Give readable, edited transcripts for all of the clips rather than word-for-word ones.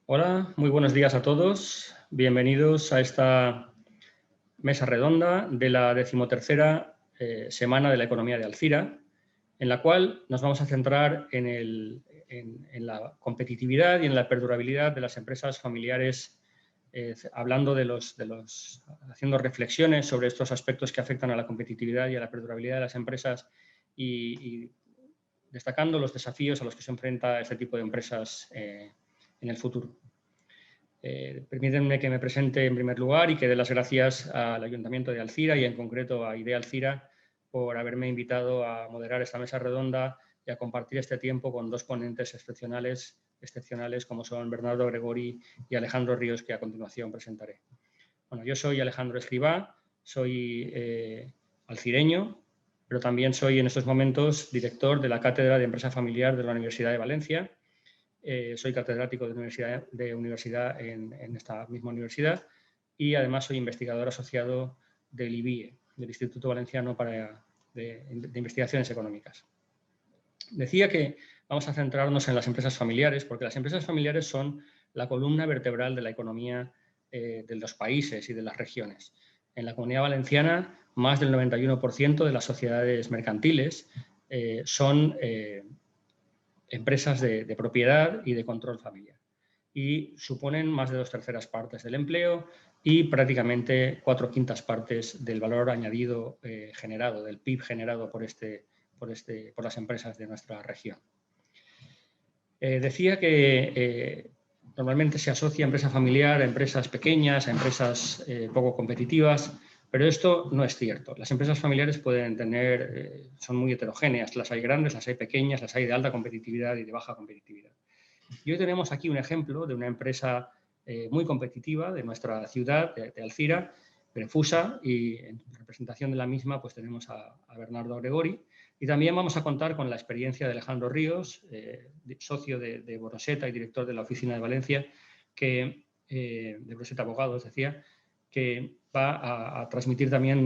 Hola, muy buenos días a todos. Bienvenidos a esta mesa redonda de la 13ª Semana de la Economía de Alcira, en la cual nos vamos a centrar en la competitividad y en la perdurabilidad de las empresas familiares, hablando haciendo reflexiones sobre estos aspectos que afectan a la competitividad y a la perdurabilidad de las empresas y destacando los desafíos a los que se enfrenta este tipo de empresas en el futuro. Permítanme que me presente en primer lugar y que dé las gracias al Ayuntamiento de Alcira y en concreto a IDEA Alcira por haberme invitado a moderar esta mesa redonda y a compartir este tiempo con dos ponentes excepcionales como son Bernardo Gregori y Alejandro Ríos, que a continuación presentaré. Bueno, yo soy Alejandro Escribá, soy alcireño, pero también soy en estos momentos director de la Cátedra de Empresa Familiar de la Universidad de Valencia. Soy catedrático de universidad en esta misma universidad y además soy investigador asociado del IBIE, del Instituto Valenciano de Investigaciones Económicas. Decía que vamos a centrarnos en las empresas familiares porque las empresas familiares son la columna vertebral de la economía de los países y de las regiones. En la Comunidad Valenciana, más del 91% de las sociedades mercantiles son empresas de propiedad y de control familiar y suponen más de 2/3 partes del empleo y prácticamente 4/5 partes del valor añadido generado, del PIB generado por las empresas de nuestra región. Decía que normalmente se asocia empresa familiar a empresas pequeñas, a empresas poco competitivas, pero esto no es cierto. Las empresas familiares son muy heterogéneas. Las hay grandes, las hay pequeñas, las hay de alta competitividad y de baja competitividad. Y hoy tenemos aquí un ejemplo de una empresa muy competitiva de nuestra ciudad, de Alcira, Grefusa, y en representación de la misma pues tenemos a Bernardo Gregori. Y también vamos a contar con la experiencia de Alejandro Ríos, socio de Boroseta y director de la oficina de Valencia, de Boroseta Abogados, decía, que va a transmitir también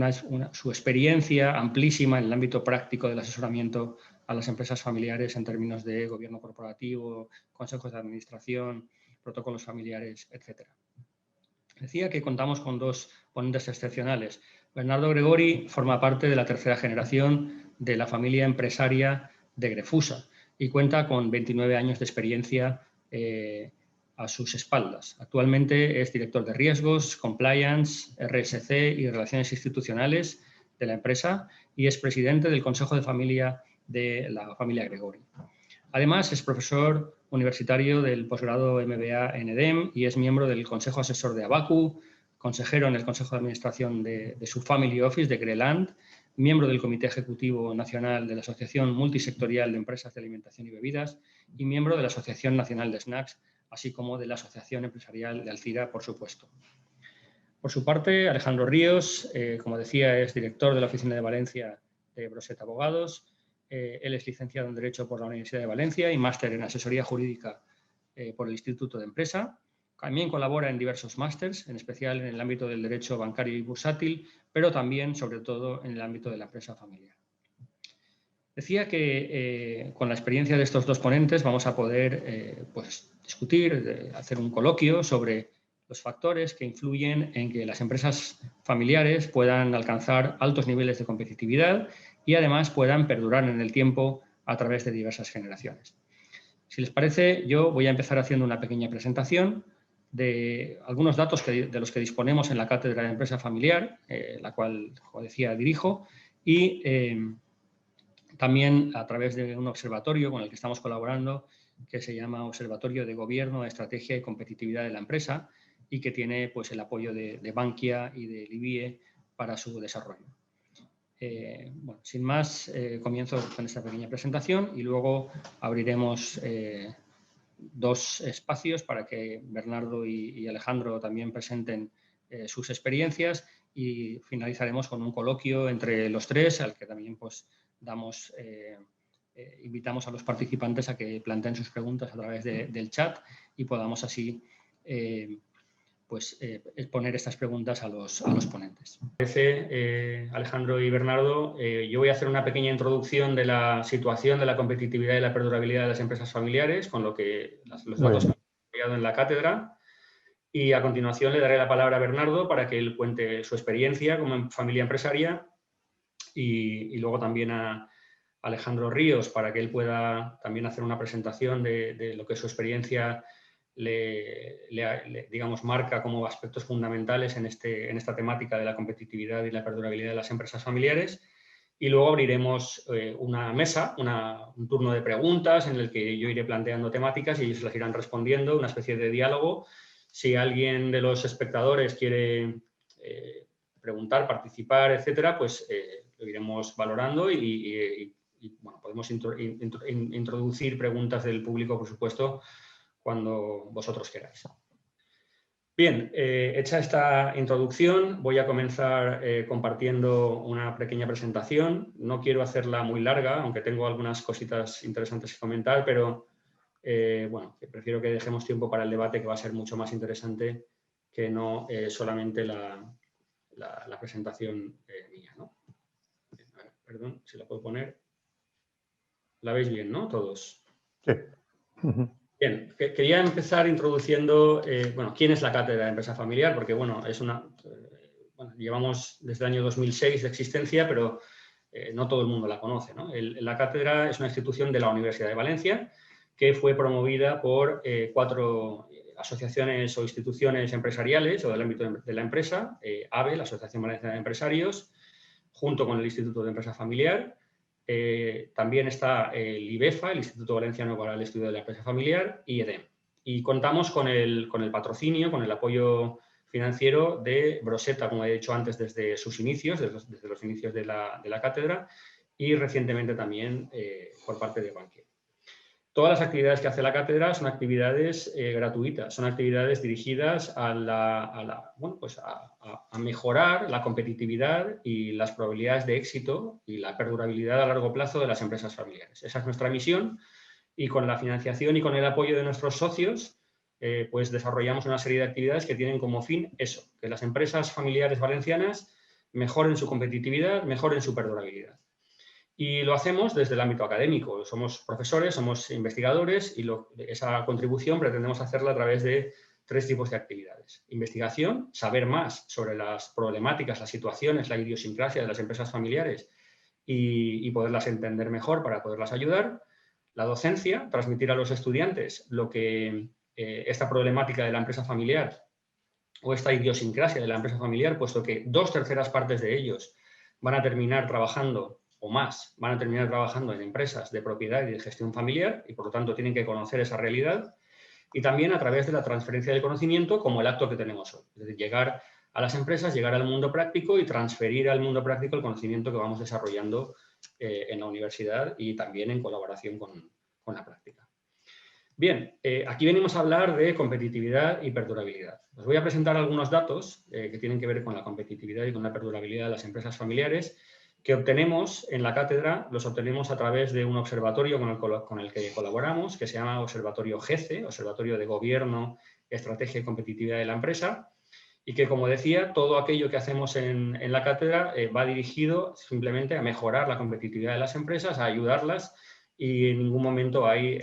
su experiencia amplísima en el ámbito práctico del asesoramiento a las empresas familiares en términos de gobierno corporativo, consejos de administración, protocolos familiares, etc. Decía que contamos con dos ponentes excepcionales. Bernardo Gregori forma parte de la tercera generación de la familia empresaria de Grefusa y cuenta con 29 años de experiencia a sus espaldas. Actualmente es director de riesgos, compliance, RSC y relaciones institucionales de la empresa y es presidente del Consejo de Familia de la familia Gregori. Además, es profesor universitario del posgrado MBA en EDEM y es miembro del Consejo Asesor de Abacu, consejero en el Consejo de Administración de su Family Office de Greland, miembro del Comité Ejecutivo Nacional de la Asociación Multisectorial de Empresas de Alimentación y Bebidas y miembro de la Asociación Nacional de Snacks, así como de la Asociación Empresarial de Alcira, por supuesto. Por su parte, Alejandro Ríos, como decía, es director de la Oficina de Valencia de Boroseta Abogados. Él es licenciado en Derecho por la Universidad de Valencia y máster en Asesoría Jurídica por el Instituto de Empresa. También colabora en diversos másters, en especial en el ámbito del derecho bancario y bursátil, pero también, sobre todo, en el ámbito de la empresa familiar. Decía que con la experiencia de estos dos ponentes vamos a poder discutir, hacer un coloquio sobre los factores que influyen en que las empresas familiares puedan alcanzar altos niveles de competitividad y además puedan perdurar en el tiempo a través de diversas generaciones. Si les parece, yo voy a empezar haciendo una pequeña presentación de algunos datos de los que disponemos en la Cátedra de Empresa Familiar, la cual, como decía, dirijo, y también a través de un observatorio con el que estamos colaborando, que se llama Observatorio de Gobierno, Estrategia y Competitividad de la Empresa, y que tiene pues, el apoyo de Bankia y de IBIE para su desarrollo. Bueno, sin más, comienzo con esta pequeña presentación y luego abriremos dos espacios para que Bernardo y Alejandro también presenten sus experiencias y finalizaremos con un coloquio entre los tres, al que también pues, invitamos a los participantes a que planteen sus preguntas a través del chat y podamos así exponer estas preguntas a los ponentes. Alejandro y Bernardo, yo voy a hacer una pequeña introducción de la situación de la competitividad y la perdurabilidad de las empresas familiares, con lo que los datos que voy a desarrollado en la cátedra. Y a continuación le daré la palabra a Bernardo para que él cuente su experiencia como familia empresaria y luego también a Alejandro Ríos para que él pueda también hacer una presentación de lo que su experiencia digamos, marca como aspectos fundamentales en esta temática de la competitividad y la perdurabilidad de las empresas familiares. Y luego abriremos una mesa, un turno de preguntas en el que yo iré planteando temáticas y ellos las irán respondiendo, una especie de diálogo. Si alguien de los espectadores quiere preguntar, participar, etcétera, pues lo iremos valorando y bueno, podemos introducir preguntas del público, por supuesto, cuando vosotros queráis. Bien, hecha esta introducción, voy a comenzar compartiendo una pequeña presentación. No quiero hacerla muy larga, aunque tengo algunas cositas interesantes que comentar, pero bueno, prefiero que dejemos tiempo para el debate, que va a ser mucho más interesante que no solamente la presentación mía, ¿no? A ver, perdón, si la puedo poner. ¿La veis bien, no? Todos. Sí. Bien, quería empezar introduciendo, bueno, ¿quién es la Cátedra de Empresa Familiar? Porque, bueno, bueno, llevamos desde el año 2006 de existencia, pero no todo el mundo la conoce, ¿no? La Cátedra es una institución de la Universidad de Valencia que fue promovida por 4 asociaciones o instituciones empresariales o del ámbito de la empresa, AVE, la Asociación Valenciana de Empresarios, junto con el Instituto de Empresa Familiar. También está el IBEFA, el Instituto Valenciano para el Estudio de la Empresa Familiar, y EDEM. Y contamos con el patrocinio, con el apoyo financiero de Broseta, como he dicho antes, desde sus inicios, desde los inicios de la cátedra, y recientemente también por parte de Bankia. Todas las actividades que hace la cátedra son actividades gratuitas, son actividades dirigidas a mejorar la competitividad y las probabilidades de éxito y la perdurabilidad a largo plazo de las empresas familiares. Esa es nuestra misión y con la financiación y con el apoyo de nuestros socios pues desarrollamos una serie de actividades que tienen como fin eso, que las empresas familiares valencianas mejoren su competitividad, mejoren su perdurabilidad. Y lo hacemos desde el ámbito académico. Somos profesores, somos investigadores y esa contribución pretendemos hacerla a través de 3 tipos de actividades. Investigación, saber más sobre las problemáticas, las situaciones, la idiosincrasia de las empresas familiares y poderlas entender mejor para poderlas ayudar. La docencia, transmitir a los estudiantes lo que esta problemática de la empresa familiar o esta idiosincrasia de la empresa familiar, puesto que 2/3 partes de ellos van a terminar trabajando o más van a terminar trabajando en empresas de propiedad y de gestión familiar y por lo tanto tienen que conocer esa realidad y también a través de la transferencia del conocimiento como el acto que tenemos hoy, es decir, llegar a las empresas, llegar al mundo práctico y transferir al mundo práctico el conocimiento que vamos desarrollando en la universidad y también en colaboración con la práctica. Bien, aquí venimos a hablar de competitividad y perdurabilidad. Os voy a presentar algunos datos que tienen que ver con la competitividad y con la perdurabilidad de las empresas familiares que obtenemos en la cátedra, los obtenemos a través de un observatorio con el que colaboramos, que se llama Observatorio GECE, Observatorio de Gobierno, Estrategia y Competitividad de la Empresa, y que, como decía, todo aquello que hacemos en la cátedra va dirigido simplemente a mejorar la competitividad de las empresas, a ayudarlas, y en ningún momento hay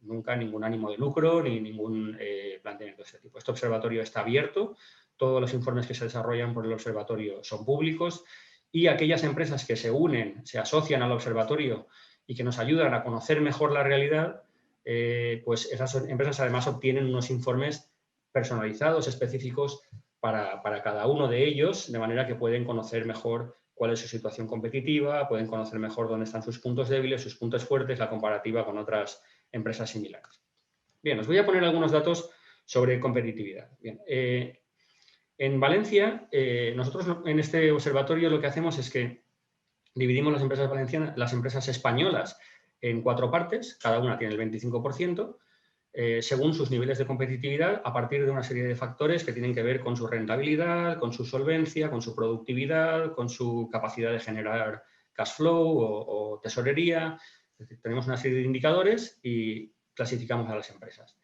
nunca ningún ánimo de lucro ni ningún planteamiento de este tipo. Este observatorio está abierto, todos los informes que se desarrollan por el observatorio son públicos, y aquellas empresas que se unen, se asocian al observatorio y que nos ayudan a conocer mejor la realidad, pues esas empresas además obtienen unos informes personalizados, específicos para cada uno de ellos, de manera que pueden conocer mejor cuál es su situación competitiva, pueden conocer mejor dónde están sus puntos débiles, sus puntos fuertes, la comparativa con otras empresas similares. Bien, os voy a poner algunos datos sobre competitividad. Bien, en Valencia, nosotros en este observatorio lo que hacemos es que dividimos las empresas valencianas, las empresas españolas en 4 partes, cada una tiene el 25%, según sus niveles de competitividad, a partir de una serie de factores que tienen que ver con su rentabilidad, con su solvencia, con su productividad, con su capacidad de generar cash flow o tesorería. Es decir, tenemos una serie de indicadores y clasificamos a las empresas.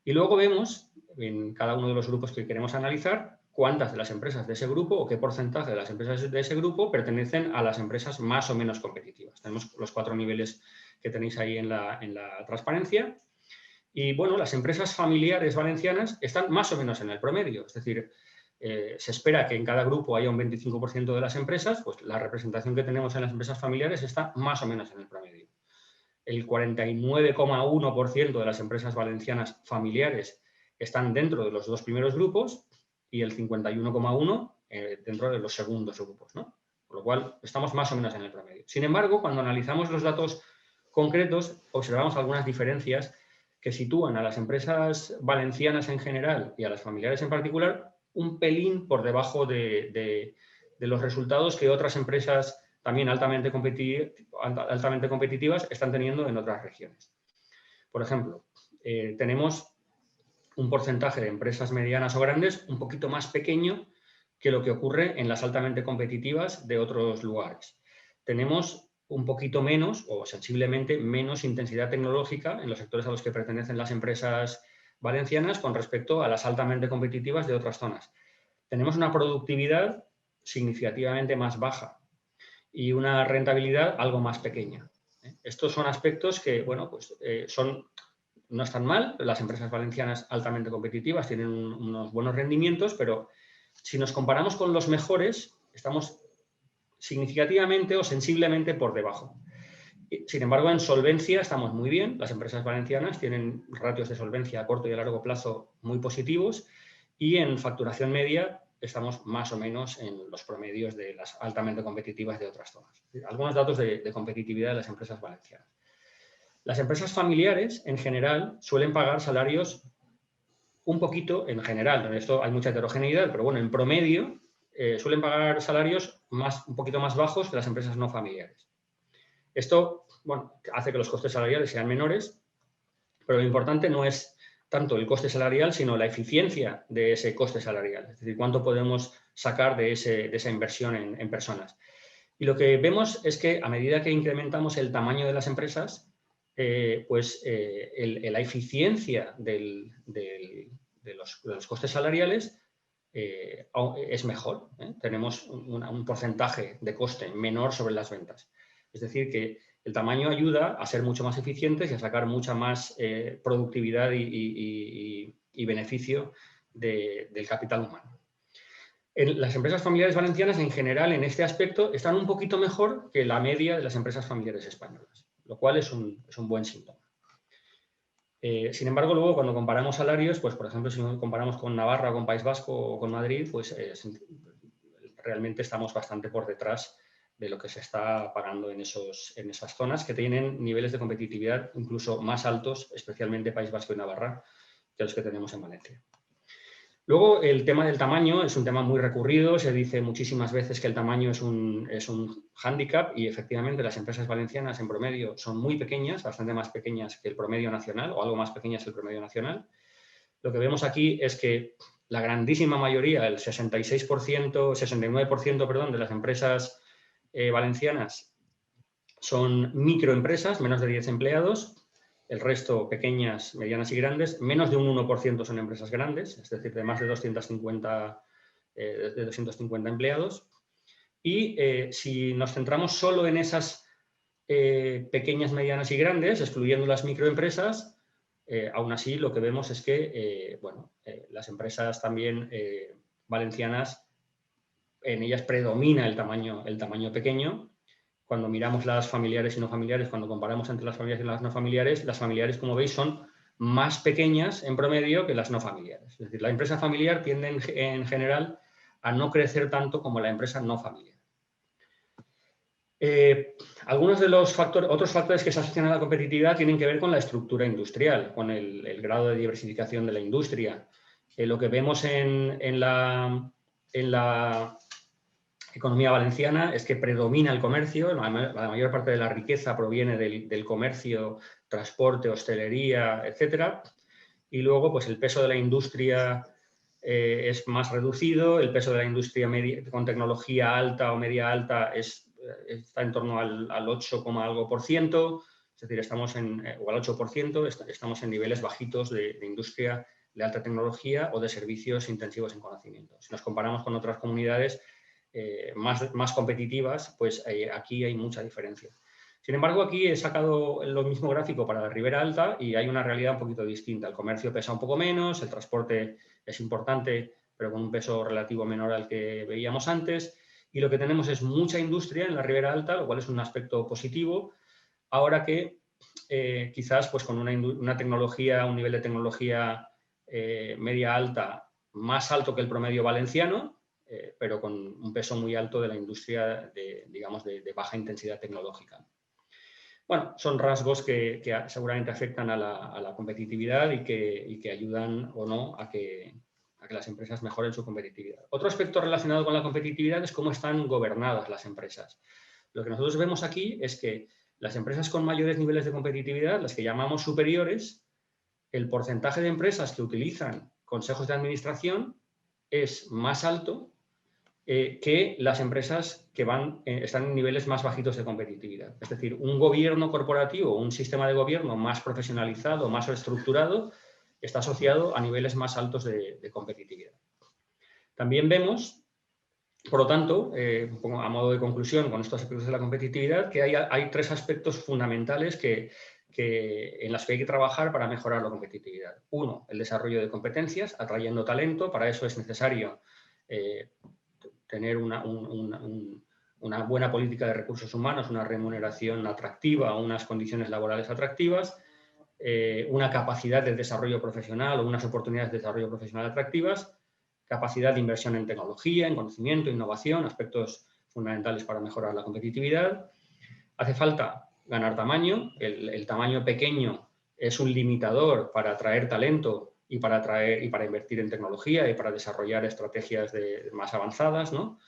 Y luego vemos en cada uno de los grupos que queremos analizar cuántas de las empresas de ese grupo o qué porcentaje de las empresas de ese grupo pertenecen a las empresas más o menos competitivas. Tenemos los 4 niveles que tenéis ahí en la transparencia. Y bueno, las empresas familiares valencianas están más o menos en el promedio, es decir, se espera que en cada grupo haya un 25% de las empresas, pues la representación que tenemos en las empresas familiares está más o menos en el promedio. El 49,1% de las empresas valencianas familiares están dentro de los dos primeros grupos y el 51,1% dentro de los segundos grupos, ¿no? Con lo cual, estamos más o menos en el promedio. Sin embargo, cuando analizamos los datos concretos, observamos algunas diferencias que sitúan a las empresas valencianas en general y a las familiares en particular un pelín por debajo de los resultados que otras empresas también altamente competitivas están teniendo en otras regiones. Por ejemplo, tenemos un porcentaje de empresas medianas o grandes un poquito más pequeño que lo que ocurre en las altamente competitivas de otros lugares. Tenemos un poquito menos o sensiblemente menos intensidad tecnológica en los sectores a los que pertenecen las empresas valencianas con respecto a las altamente competitivas de otras zonas. Tenemos una productividad significativamente más baja y una rentabilidad algo más pequeña. Estos son aspectos que, bueno, pues no están mal. Las empresas valencianas altamente competitivas tienen unos buenos rendimientos, pero si nos comparamos con los mejores, estamos significativamente o sensiblemente por debajo. Sin embargo, en solvencia estamos muy bien. Las empresas valencianas tienen ratios de solvencia a corto y a largo plazo muy positivos y en facturación media estamos más o menos en los promedios de las altamente competitivas de otras zonas. Algunos datos de competitividad de las empresas valencianas. Las empresas familiares, en general, suelen pagar salarios un poquito, en general, en esto hay mucha heterogeneidad, pero bueno, en promedio suelen pagar salarios un poquito más bajos que las empresas no familiares. Esto, bueno, hace que los costes salariales sean menores, pero lo importante no es tanto el coste salarial, sino la eficiencia de ese coste salarial, es decir, cuánto podemos sacar de esa inversión en personas. Y lo que vemos es que a medida que incrementamos el tamaño de las empresas, la eficiencia de los costes salariales es mejor. Tenemos un porcentaje de coste menor sobre las ventas. Es decir, que el tamaño ayuda a ser mucho más eficientes y a sacar mucha más productividad y beneficio del capital humano. Las empresas familiares valencianas, en general, en este aspecto, están un poquito mejor que la media de las empresas familiares españolas, lo cual es un buen síntoma. Sin embargo, luego, cuando comparamos salarios, pues, por ejemplo, si comparamos con Navarra, con País Vasco o con Madrid, pues realmente estamos bastante por detrás de lo que se está pagando en esas zonas que tienen niveles de competitividad incluso más altos, especialmente País Vasco y Navarra, que los que tenemos en Valencia. Luego, el tema del tamaño es un tema muy recurrido. Se dice muchísimas veces que el tamaño es un hándicap y, efectivamente, las empresas valencianas en promedio son muy pequeñas, bastante más pequeñas que el promedio nacional o algo más pequeñas que el promedio nacional. Lo que vemos aquí es que la grandísima mayoría, el 69%, perdón, de las empresas valencianas son microempresas, menos de 10 empleados. El resto, pequeñas, medianas y grandes. Menos de un 1% son empresas grandes, es decir, de más de 250 empleados. Y si nos centramos solo en esas pequeñas, medianas y grandes, excluyendo las microempresas, aún así lo que vemos es que las empresas también valencianas, en ellas predomina el tamaño pequeño. Cuando miramos las familiares y no familiares, cuando comparamos entre las familiares y las familiares, como veis, son más pequeñas en promedio que las no familiares. Es decir, la empresa familiar tiende en general a no crecer tanto como la empresa no familiar. Algunos de los otros factores que se asocian a la competitividad tienen que ver con la estructura industrial, con el grado de diversificación de la industria. Lo que vemos en la economía valenciana es que predomina el comercio. La mayor parte de la riqueza proviene del comercio, transporte, hostelería, etcétera. Y luego, pues, el peso de la industria es más reducido. El peso de la industria con tecnología alta o media alta está en torno al 8, algo por ciento. Es decir, estamos o al 8%, estamos en niveles bajitos de industria de alta tecnología o de servicios intensivos en conocimiento. Si nos comparamos con otras comunidades más competitivas, pues aquí hay mucha diferencia. Sin embargo, aquí he sacado lo mismo gráfico para la Ribera Alta y hay una realidad un poquito distinta. El comercio pesa un poco menos, el transporte es importante, pero con un peso relativo menor al que veíamos antes. Y lo que tenemos es mucha industria en la Ribera Alta, lo cual es un aspecto positivo. Ahora que quizás pues, con una tecnología, un nivel de tecnología media alta más alto que el promedio valenciano, pero con un peso muy alto de la industria digamos, de baja intensidad tecnológica. Bueno, son rasgos que seguramente afectan a la competitividad y que ayudan o no a que las empresas mejoren su competitividad. Otro aspecto relacionado con la competitividad es cómo están gobernadas las empresas. Lo que nosotros vemos aquí es que las empresas con mayores niveles de competitividad, las que llamamos superiores, el porcentaje de empresas que utilizan consejos de administración es más alto que las empresas que están en niveles más bajitos de competitividad. Es decir, un gobierno corporativo, un sistema de gobierno más profesionalizado, más estructurado, está asociado a niveles más altos de competitividad. También vemos, por lo tanto, a modo de conclusión con estos aspectos de la competitividad, que hay tres aspectos fundamentales en los que hay que trabajar para mejorar la competitividad. Uno, el desarrollo de competencias, atrayendo talento. Para eso es necesario tener una buena política de recursos humanos, una remuneración atractiva, unas condiciones laborales atractivas, una capacidad de desarrollo profesional o unas oportunidades de desarrollo profesional atractivas, capacidad de inversión en tecnología, en conocimiento, innovación, aspectos fundamentales para mejorar la competitividad. Hace falta ganar tamaño. El tamaño pequeño es un limitador para atraer talento y para invertir en tecnología y para desarrollar estrategias más avanzadas, ¿no?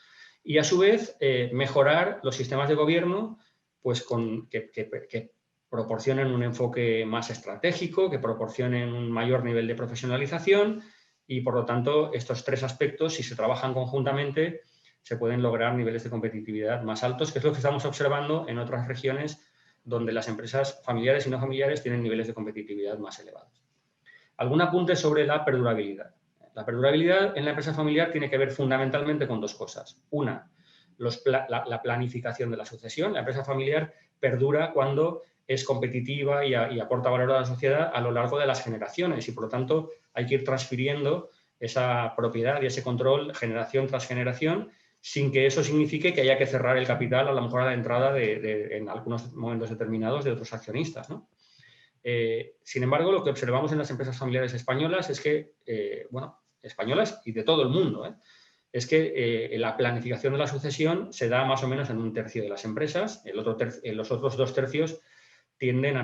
Y a su vez mejorar los sistemas de gobierno pues que proporcionen un enfoque más estratégico, que proporcionen un mayor nivel de profesionalización y por lo tanto estos tres aspectos, si se trabajan conjuntamente, se pueden lograr niveles de competitividad más altos, que es lo que estamos observando en otras regiones donde las empresas familiares y no familiares tienen niveles de competitividad más elevados. Algún apunte sobre la perdurabilidad. La perdurabilidad en la empresa familiar tiene que ver fundamentalmente con dos cosas. Una, la planificación de la sucesión. La empresa familiar perdura cuando es competitiva y aporta valor a la sociedad a lo largo de las generaciones y, por lo tanto, hay que ir transfiriendo esa propiedad y ese control generación tras generación sin que eso signifique que haya que cerrar el capital a lo mejor a la entrada en algunos momentos determinados de otros accionistas, ¿no? Sin embargo, lo que observamos en las empresas familiares españolas es que, bueno, españolas y de todo el mundo, es que la planificación de la sucesión se da más o menos en un tercio de las empresas, los otros dos tercios tienden a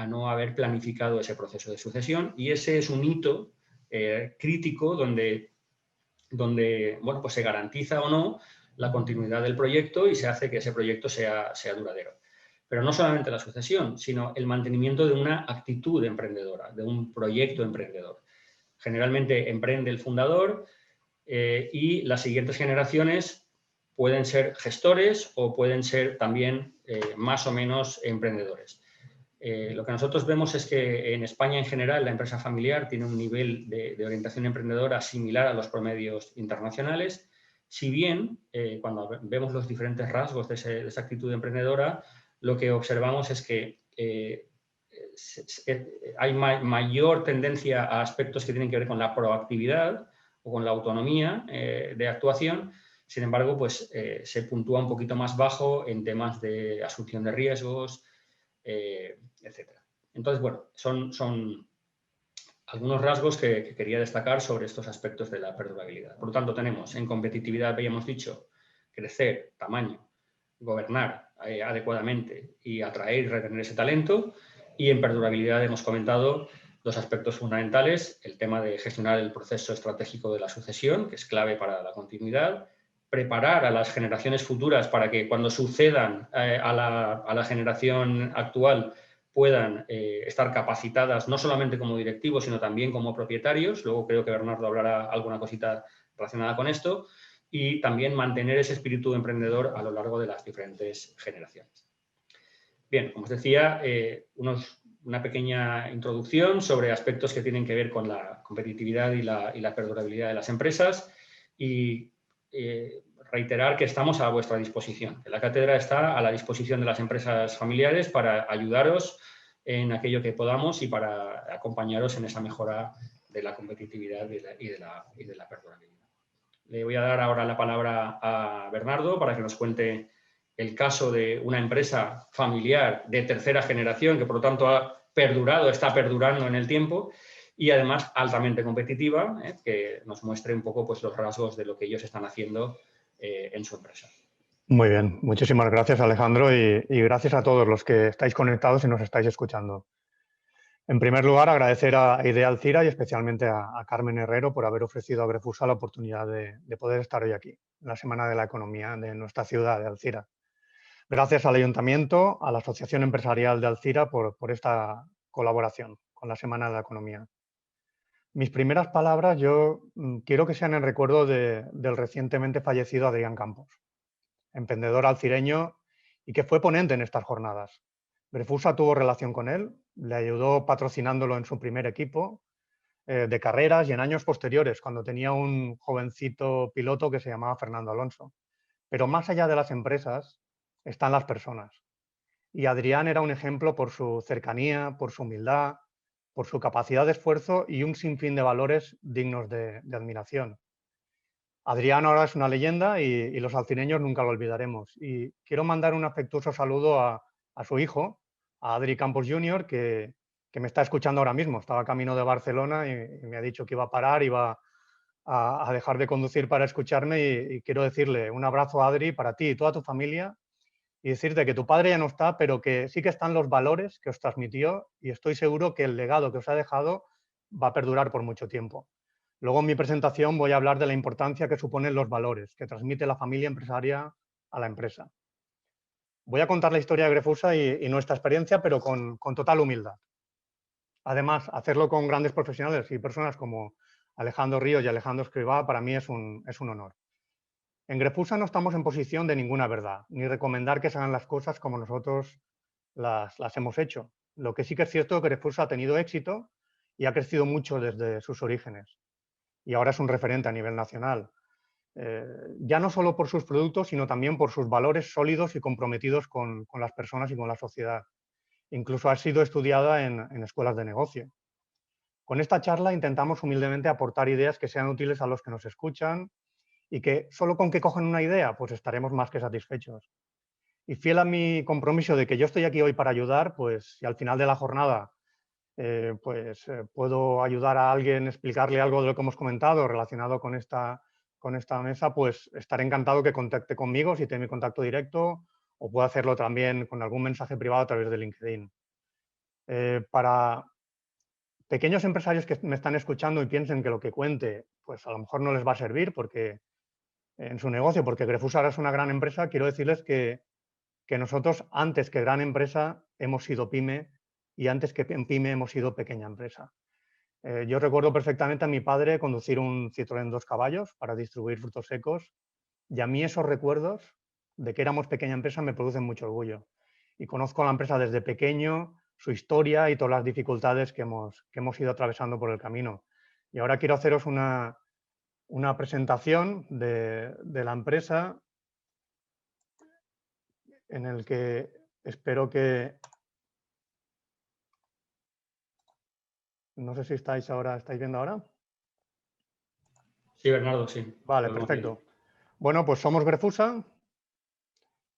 no haber planificado ese proceso de sucesión y ese es un hito crítico donde bueno, pues se garantiza o no la continuidad del proyecto y se hace que ese proyecto sea duradero. Pero no solamente la sucesión, sino el mantenimiento de una actitud emprendedora, de un proyecto emprendedor. Generalmente emprende el fundador y las siguientes generaciones pueden ser gestores o pueden ser también más o menos emprendedores. Lo que nosotros vemos es que en España en general la empresa familiar tiene un nivel de orientación emprendedora similar a los promedios internacionales, si bien cuando vemos los diferentes rasgos de esa actitud emprendedora, lo que observamos es que hay mayor tendencia a aspectos que tienen que ver con la proactividad o con la autonomía de actuación. Sin embargo, pues se puntúa un poquito más bajo en temas de asunción de riesgos, etcétera. Entonces, bueno, son algunos rasgos que quería destacar sobre estos aspectos de la perdurabilidad. Por lo tanto, tenemos en competitividad, habíamos dicho, crecer, tamaño, gobernar adecuadamente y atraer y retener ese talento. Y en perdurabilidad hemos comentado dos aspectos fundamentales, el tema de gestionar el proceso estratégico de la sucesión, que es clave para la continuidad, preparar a las generaciones futuras para que cuando sucedan a la generación actual puedan estar capacitadas no solamente como directivos, sino también como propietarios. Luego creo que Bernardo hablará alguna cosita relacionada con esto. Y también mantener ese espíritu emprendedor a lo largo de las diferentes generaciones. Bien, como os decía, una pequeña introducción sobre aspectos que tienen que ver con la competitividad y la perdurabilidad de las empresas y reiterar que estamos a vuestra disposición. La cátedra está a la disposición de las empresas familiares para ayudaros en aquello que podamos y para acompañaros en esa mejora de la competitividad y de la perdurabilidad. Le voy a dar ahora la palabra a Bernardo para que nos cuente el caso de una empresa familiar de tercera generación que, por lo tanto, ha perdurado, está perdurando en el tiempo y, además, altamente competitiva, que nos muestre un poco pues, los rasgos de lo que ellos están haciendo en su empresa. Muy bien, muchísimas gracias, Alejandro, y gracias a todos los que estáis conectados y nos estáis escuchando. En primer lugar, agradecer a Idea Alcira y especialmente a Carmen Herrero por haber ofrecido a Grefusa la oportunidad de poder estar hoy aquí, en la Semana de la Economía de nuestra ciudad de Alcira. Gracias al Ayuntamiento, a la Asociación Empresarial de Alcira por esta colaboración con la Semana de la Economía. Mis primeras palabras yo quiero que sean en recuerdo del recientemente fallecido Adrián Campos, emprendedor alcireño y que fue ponente en estas jornadas. Grefusa tuvo relación con él, le ayudó patrocinándolo en su primer equipo de carreras y en años posteriores, cuando tenía un jovencito piloto que se llamaba Fernando Alonso. Pero más allá de las empresas están las personas. Y Adrián era un ejemplo por su cercanía, por su humildad, por su capacidad de esfuerzo y un sinfín de valores dignos de admiración. Adrián ahora es una leyenda y los alcireños nunca lo olvidaremos. Y quiero mandar un afectuoso saludo a su hijo, a Adri Campos Jr., que me está escuchando ahora mismo. Estaba camino de Barcelona y me ha dicho que iba a parar, iba a dejar de conducir para escucharme y quiero decirle un abrazo, Adri, para ti y toda tu familia y decirte que tu padre ya no está, pero que sí que están los valores que os transmitió y estoy seguro que el legado que os ha dejado va a perdurar por mucho tiempo. Luego en mi presentación voy a hablar de la importancia que suponen los valores que transmite la familia empresaria a la empresa. Voy a contar la historia de Grefusa y nuestra experiencia, pero con total humildad. Además, hacerlo con grandes profesionales y personas como Alejandro Ríos y Alejandro Escrivá para mí es un honor. En Grefusa no estamos en posición de ninguna verdad, ni recomendar que se hagan las cosas como nosotros las hemos hecho. Lo que sí que es cierto es que Grefusa ha tenido éxito y ha crecido mucho desde sus orígenes. Y ahora es un referente a nivel nacional. Ya no solo por sus productos, sino también por sus valores sólidos y comprometidos con las personas y con la sociedad. Incluso ha sido estudiada en escuelas de negocio. Con esta charla intentamos humildemente aportar ideas que sean útiles a los que nos escuchan y que solo con que cojan una idea, pues estaremos más que satisfechos. Y fiel a mi compromiso de que yo estoy aquí hoy para ayudar, pues si al final de la jornada puedo ayudar a alguien, explicarle algo de lo que hemos comentado relacionado con esta mesa, pues estaré encantado que contacte conmigo si tiene mi contacto directo o puedo hacerlo también con algún mensaje privado a través de LinkedIn. Para pequeños empresarios que me están escuchando y piensen que lo que cuente, pues a lo mejor no les va a servir porque en su negocio, porque Grefusa ahora es una gran empresa, quiero decirles que nosotros, antes que gran empresa, hemos sido pyme y antes que pyme hemos sido pequeña empresa. Yo recuerdo perfectamente a mi padre conducir un Citroën 2 caballos para distribuir frutos secos y a mí esos recuerdos de que éramos pequeña empresa me producen mucho orgullo. Y conozco a la empresa desde pequeño, su historia y todas las dificultades que hemos ido atravesando por el camino. Y ahora quiero haceros una presentación de la empresa en el que espero que... No sé si estáis viendo ahora. Sí, Bernardo, sí. Vale, perfecto. Bueno, pues somos Grefusa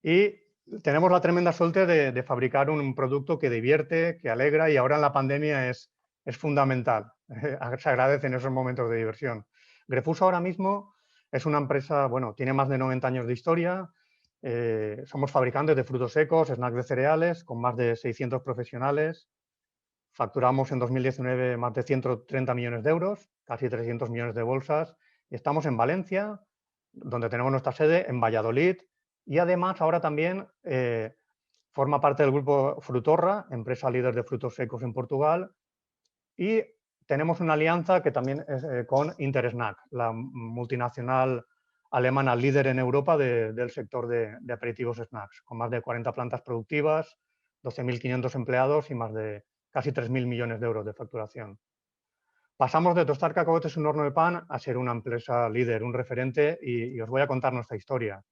y tenemos la tremenda suerte de fabricar un producto que divierte, que alegra y ahora en la pandemia es fundamental. Se agradecen esos momentos de diversión. Grefusa ahora mismo es una empresa, bueno, tiene más de 90 años de historia. Somos fabricantes de frutos secos, snacks de cereales, con más de 600 profesionales. Facturamos en 2019 más de 130 millones de euros, casi 300 millones de bolsas. Y estamos en Valencia, donde tenemos nuestra sede, en Valladolid. Y además ahora también forma parte del grupo Frutorra, empresa líder de frutos secos en Portugal. Y tenemos una alianza que también es con Intersnack, la multinacional alemana líder en Europa del sector de aperitivos snacks, con más de 40 plantas productivas, 12.500 empleados y más de casi 3.000 millones de euros de facturación. Pasamos de tostar cacahuetes en un horno de pan a ser una empresa líder, un referente, y os voy a contar nuestra historia.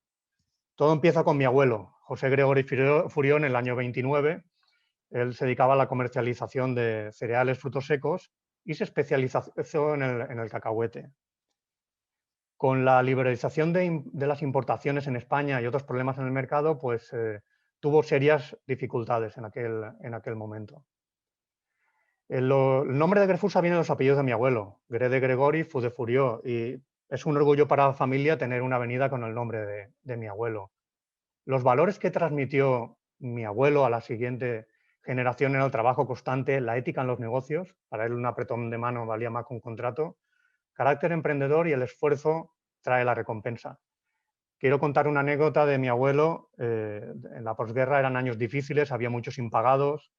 Todo empieza con mi abuelo, José Gregory Furió, en el año 29. Él se dedicaba a la comercialización de cereales, frutos secos y se especializó en el cacahuete. Con la liberalización de las importaciones en España y otros problemas en el mercado, pues tuvo serias dificultades en aquel momento. El nombre de Grefusa viene de los apellidos de mi abuelo, Gre de Gregori, Fu de Furió, y es un orgullo para la familia tener una avenida con el nombre de mi abuelo. Los valores que transmitió mi abuelo a la siguiente generación era el trabajo constante, la ética en los negocios, para él un apretón de mano valía más que un contrato, carácter emprendedor y el esfuerzo trae la recompensa. Quiero contar una anécdota de mi abuelo. En la posguerra eran años difíciles, había muchos impagados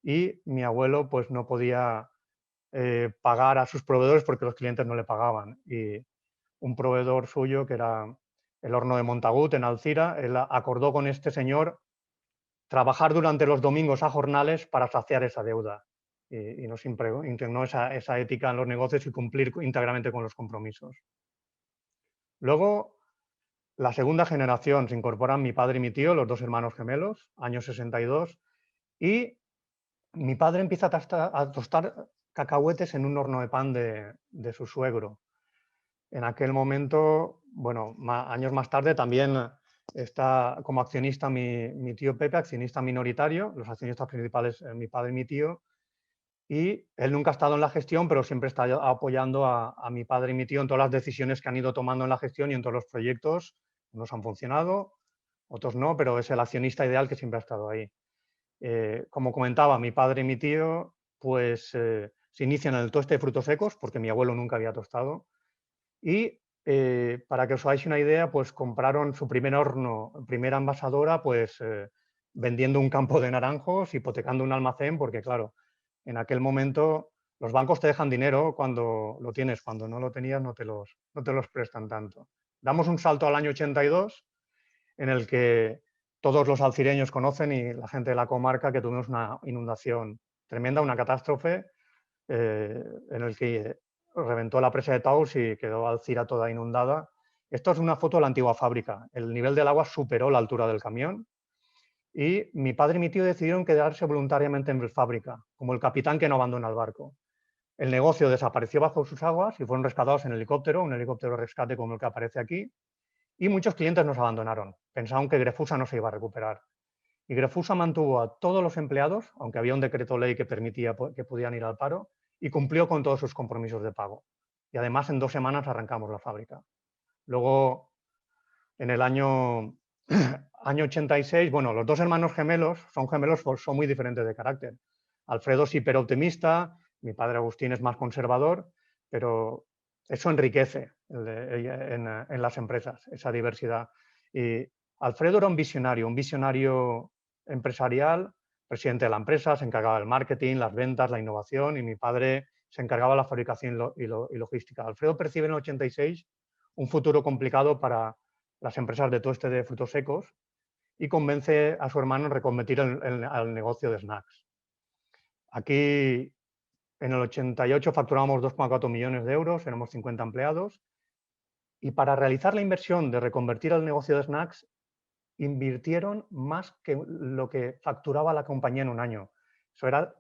y mi abuelo pues no podía pagar a sus proveedores porque los clientes no le pagaban. Y un proveedor suyo, que era el horno de Montagut en Alcira, él acordó con este señor trabajar durante los domingos a jornales para saciar esa deuda y nos impregnó esa ética en los negocios y cumplir íntegramente con los compromisos. Luego, la segunda generación se incorporan mi padre y mi tío, los dos hermanos gemelos, año 62, y mi padre empieza a tostar cacahuetes en un horno de pan de su suegro. En aquel momento, bueno, años más tarde también está como accionista mi tío Pepe, accionista minoritario, los accionistas principales mi padre y mi tío, y él nunca ha estado en la gestión, pero siempre está apoyando a mi padre y mi tío en todas las decisiones que han ido tomando en la gestión y en todos los proyectos. Unos han funcionado, otros no, pero es el accionista ideal que siempre ha estado ahí. Como comentaba, mi padre y mi tío pues se inician en el toste de frutos secos, porque mi abuelo nunca había tostado, y para que os hagáis una idea, pues compraron su primer horno, primera envasadora, pues vendiendo un campo de naranjos, hipotecando un almacén, porque claro, en aquel momento los bancos te dejan dinero cuando lo tienes, cuando no lo tenías no te los prestan tanto. Damos un salto al año 82, en el que todos los alcireños conocen y la gente de la comarca que tuvimos una inundación tremenda, una catástrofe, en el que reventó la presa de Taus y quedó Alcira toda inundada. Esto es una foto de la antigua fábrica. El nivel del agua superó la altura del camión y mi padre y mi tío decidieron quedarse voluntariamente en la fábrica, como el capitán que no abandona el barco. El negocio desapareció bajo sus aguas y fueron rescatados en helicóptero, un helicóptero de rescate como el que aparece aquí, y muchos clientes nos abandonaron. Pensaban que Grefusa no se iba a recuperar. Y Grefusa mantuvo a todos los empleados, aunque había un decreto ley que permitía que pudieran ir al paro, y cumplió con todos sus compromisos de pago. Y además en 2 semanas arrancamos la fábrica. Luego, en el año 86, bueno, los dos hermanos gemelos, son muy diferentes de carácter. Alfredo es hiperoptimista, mi padre Agustín es más conservador, pero eso enriquece en las empresas, esa diversidad. Y Alfredo era un visionario empresarial, presidente de la empresa, se encargaba del marketing, las ventas, la innovación, y mi padre se encargaba de la fabricación y logística. Alfredo percibe en el 86 un futuro complicado para las empresas de tueste de frutos secos y convence a su hermano en reconvertir al negocio de snacks. Aquí en el 88 facturamos 2,4 millones de euros, éramos 50 empleados, y para realizar la inversión de reconvertir al negocio de snacks invirtieron más que lo que facturaba la compañía en un año. Eso era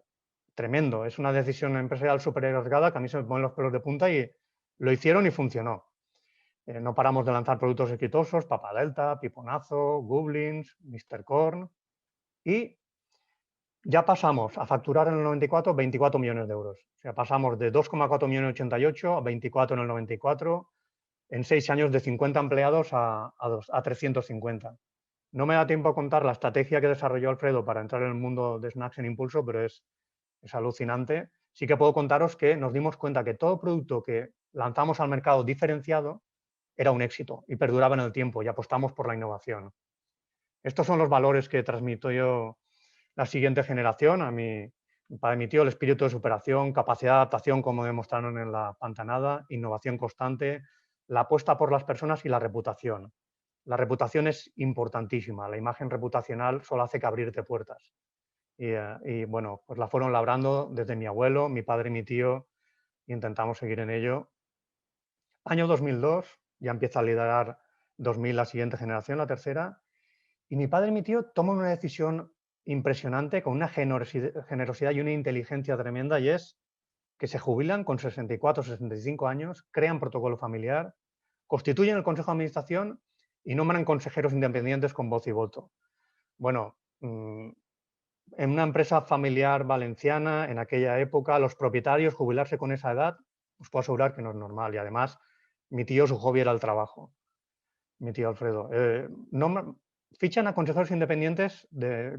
tremendo, es una decisión empresarial súper arriesgada que a mí se me ponen los pelos de punta y lo hicieron y funcionó. No paramos de lanzar productos exitosos, Papa Delta, Piponazo, Goblins, Mr. Corn, y ya pasamos a facturar en el 94 24 millones de euros. O sea, pasamos de 2,4 millones en el 88 a 24 en el 94, en 6 años de 50 empleados a 350. No me da tiempo a contar la estrategia que desarrolló Alfredo para entrar en el mundo de snacks en impulso, pero es alucinante. Sí que puedo contaros que nos dimos cuenta que todo producto que lanzamos al mercado diferenciado era un éxito y perduraba en el tiempo, y apostamos por la innovación. Estos son los valores que transmito yo la siguiente generación, a mi padre y mi tío: el espíritu de superación, capacidad de adaptación, como demostraron en la pantanada, innovación constante, la apuesta por las personas y la reputación. La reputación es importantísima, la imagen reputacional solo hace que abrirte puertas. Y bueno, pues la fueron labrando desde mi abuelo, mi padre y mi tío, intentamos seguir en ello. Año 2002, ya empieza a liderar 2000 la siguiente generación, la tercera, y mi padre y mi tío toman una decisión impresionante con una generosidad y una inteligencia tremenda, y es que se jubilan con 64 o 65 años, crean protocolo familiar, constituyen el consejo de administración y nombran consejeros independientes con voz y voto. Bueno, en una empresa familiar valenciana, en aquella época, los propietarios jubilarse con esa edad, os puedo asegurar que no es normal. Y además, mi tío, su hobby era el trabajo. Mi tío Alfredo. Fichan a consejeros independientes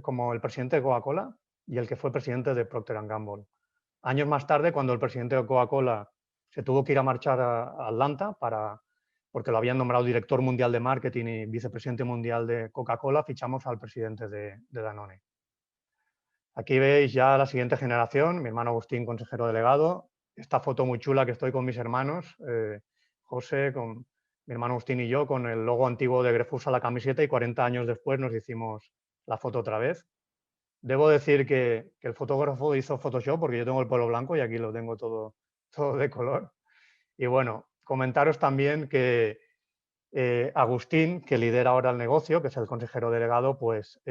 como el presidente de Coca-Cola y el que fue presidente de Procter & Gamble. Años más tarde, cuando el presidente de Coca-Cola se tuvo que ir a marchar a Atlanta porque lo habían nombrado director mundial de marketing y vicepresidente mundial de Coca-Cola, fichamos al presidente de Danone. Aquí veis ya la siguiente generación, mi hermano Agustín, consejero delegado. Esta foto muy chula que estoy con mis hermanos, José, con mi hermano Agustín y yo, con el logo antiguo de Grefusa, la camiseta, y 40 años después nos hicimos la foto otra vez. Debo decir que el fotógrafo hizo Photoshop porque yo tengo el pelo blanco y aquí lo tengo todo de color. Y bueno, comentaros también que Agustín, que lidera ahora el negocio, que es el consejero delegado, pues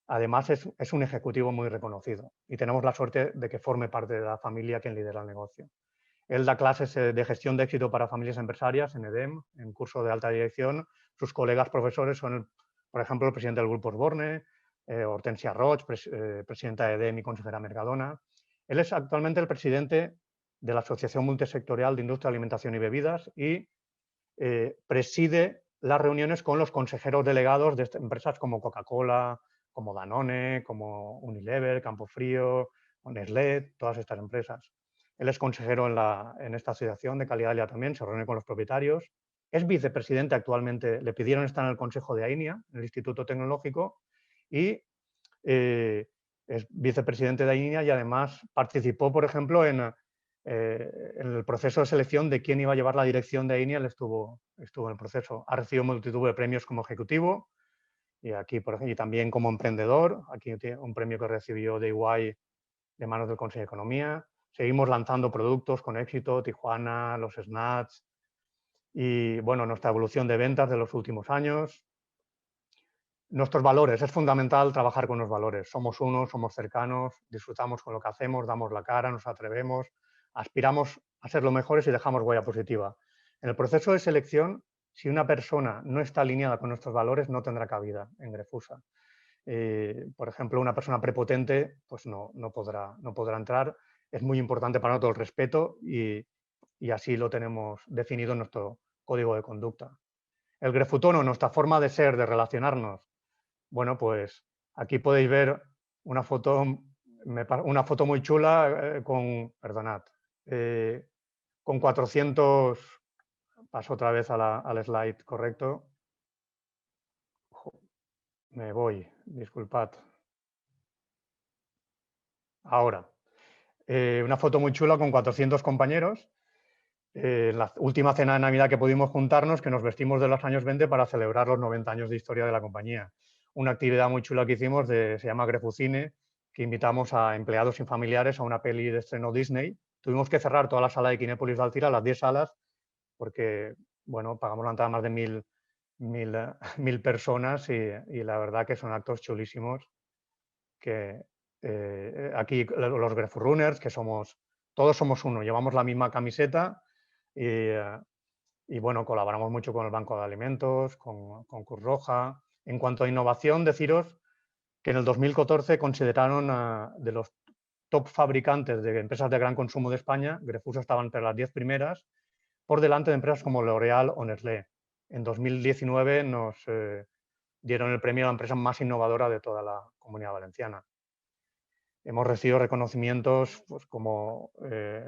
además es un ejecutivo muy reconocido y tenemos la suerte de que forme parte de la familia quien lidera el negocio. Él da clases de gestión de éxito para familias empresarias en EDEM, en curso de alta dirección. Sus colegas profesores son, por ejemplo, el presidente del Grupo Osborne, Hortensia Roig, presidenta de EDEM y consejera Mercadona. Él es actualmente el presidente de la Asociación Multisectorial de Industria, Alimentación y Bebidas y preside las reuniones con los consejeros delegados de empresas como Coca-Cola, como Danone, como Unilever, Campofrío, Nestlé, todas estas empresas. Él es consejero en esta asociación de calidad ya también, se reúne con los propietarios. Es vicepresidente actualmente, le pidieron estar en el consejo de AINIA, en el Instituto Tecnológico, y es vicepresidente de AINIA y además participó, por ejemplo, en el proceso de selección de quién iba a llevar la dirección de AINIA. Él estuvo en el proceso. Ha recibido multitud de premios como ejecutivo y aquí, por ejemplo, y también como emprendedor. Aquí tiene un premio que recibió de EY de manos del Consejo de Economía. Seguimos lanzando productos con éxito, Tijuana, los Snacks y, bueno, nuestra evolución de ventas de los últimos años. Nuestros valores, es fundamental trabajar con los valores. Somos unos, somos cercanos, disfrutamos con lo que hacemos, damos la cara, nos atrevemos, aspiramos a ser los mejores y dejamos huella positiva. En el proceso de selección, si una persona no está alineada con nuestros valores, no tendrá cabida en Grefusa. Por ejemplo, una persona prepotente pues no podrá entrar. Es muy importante para nosotros el respeto y así lo tenemos definido en nuestro código de conducta. El grefutono, nuestra forma de ser, de relacionarnos. Bueno, pues aquí podéis ver una foto muy chula perdonad, con 400, paso otra vez al slide correcto. Me voy, disculpad. Ahora, una foto muy chula con 400 compañeros. En la última cena de Navidad que pudimos juntarnos, que nos vestimos de los años 20 para celebrar los 90 años de historia de la compañía. Una actividad muy chula que hicimos se llama Grefucine, que invitamos a empleados y familiares a una peli de estreno Disney. Tuvimos que cerrar toda la sala de Kinépolis de Alcira, las 10 salas, porque, bueno, pagamos la entrada a más de 1000 personas y la verdad que son actos chulísimos que aquí los Grefurunners, que todos somos uno, llevamos la misma camiseta y bueno, colaboramos mucho con el Banco de Alimentos, con Cruz Roja. En cuanto a innovación, deciros que en el 2014 consideraron de los top fabricantes de empresas de gran consumo de España, Grefusa estaba entre las 10 primeras, por delante de empresas como L'Oréal o Nestlé. En 2019 nos dieron el premio a la empresa más innovadora de toda la Comunidad Valenciana. Hemos recibido reconocimientos pues, como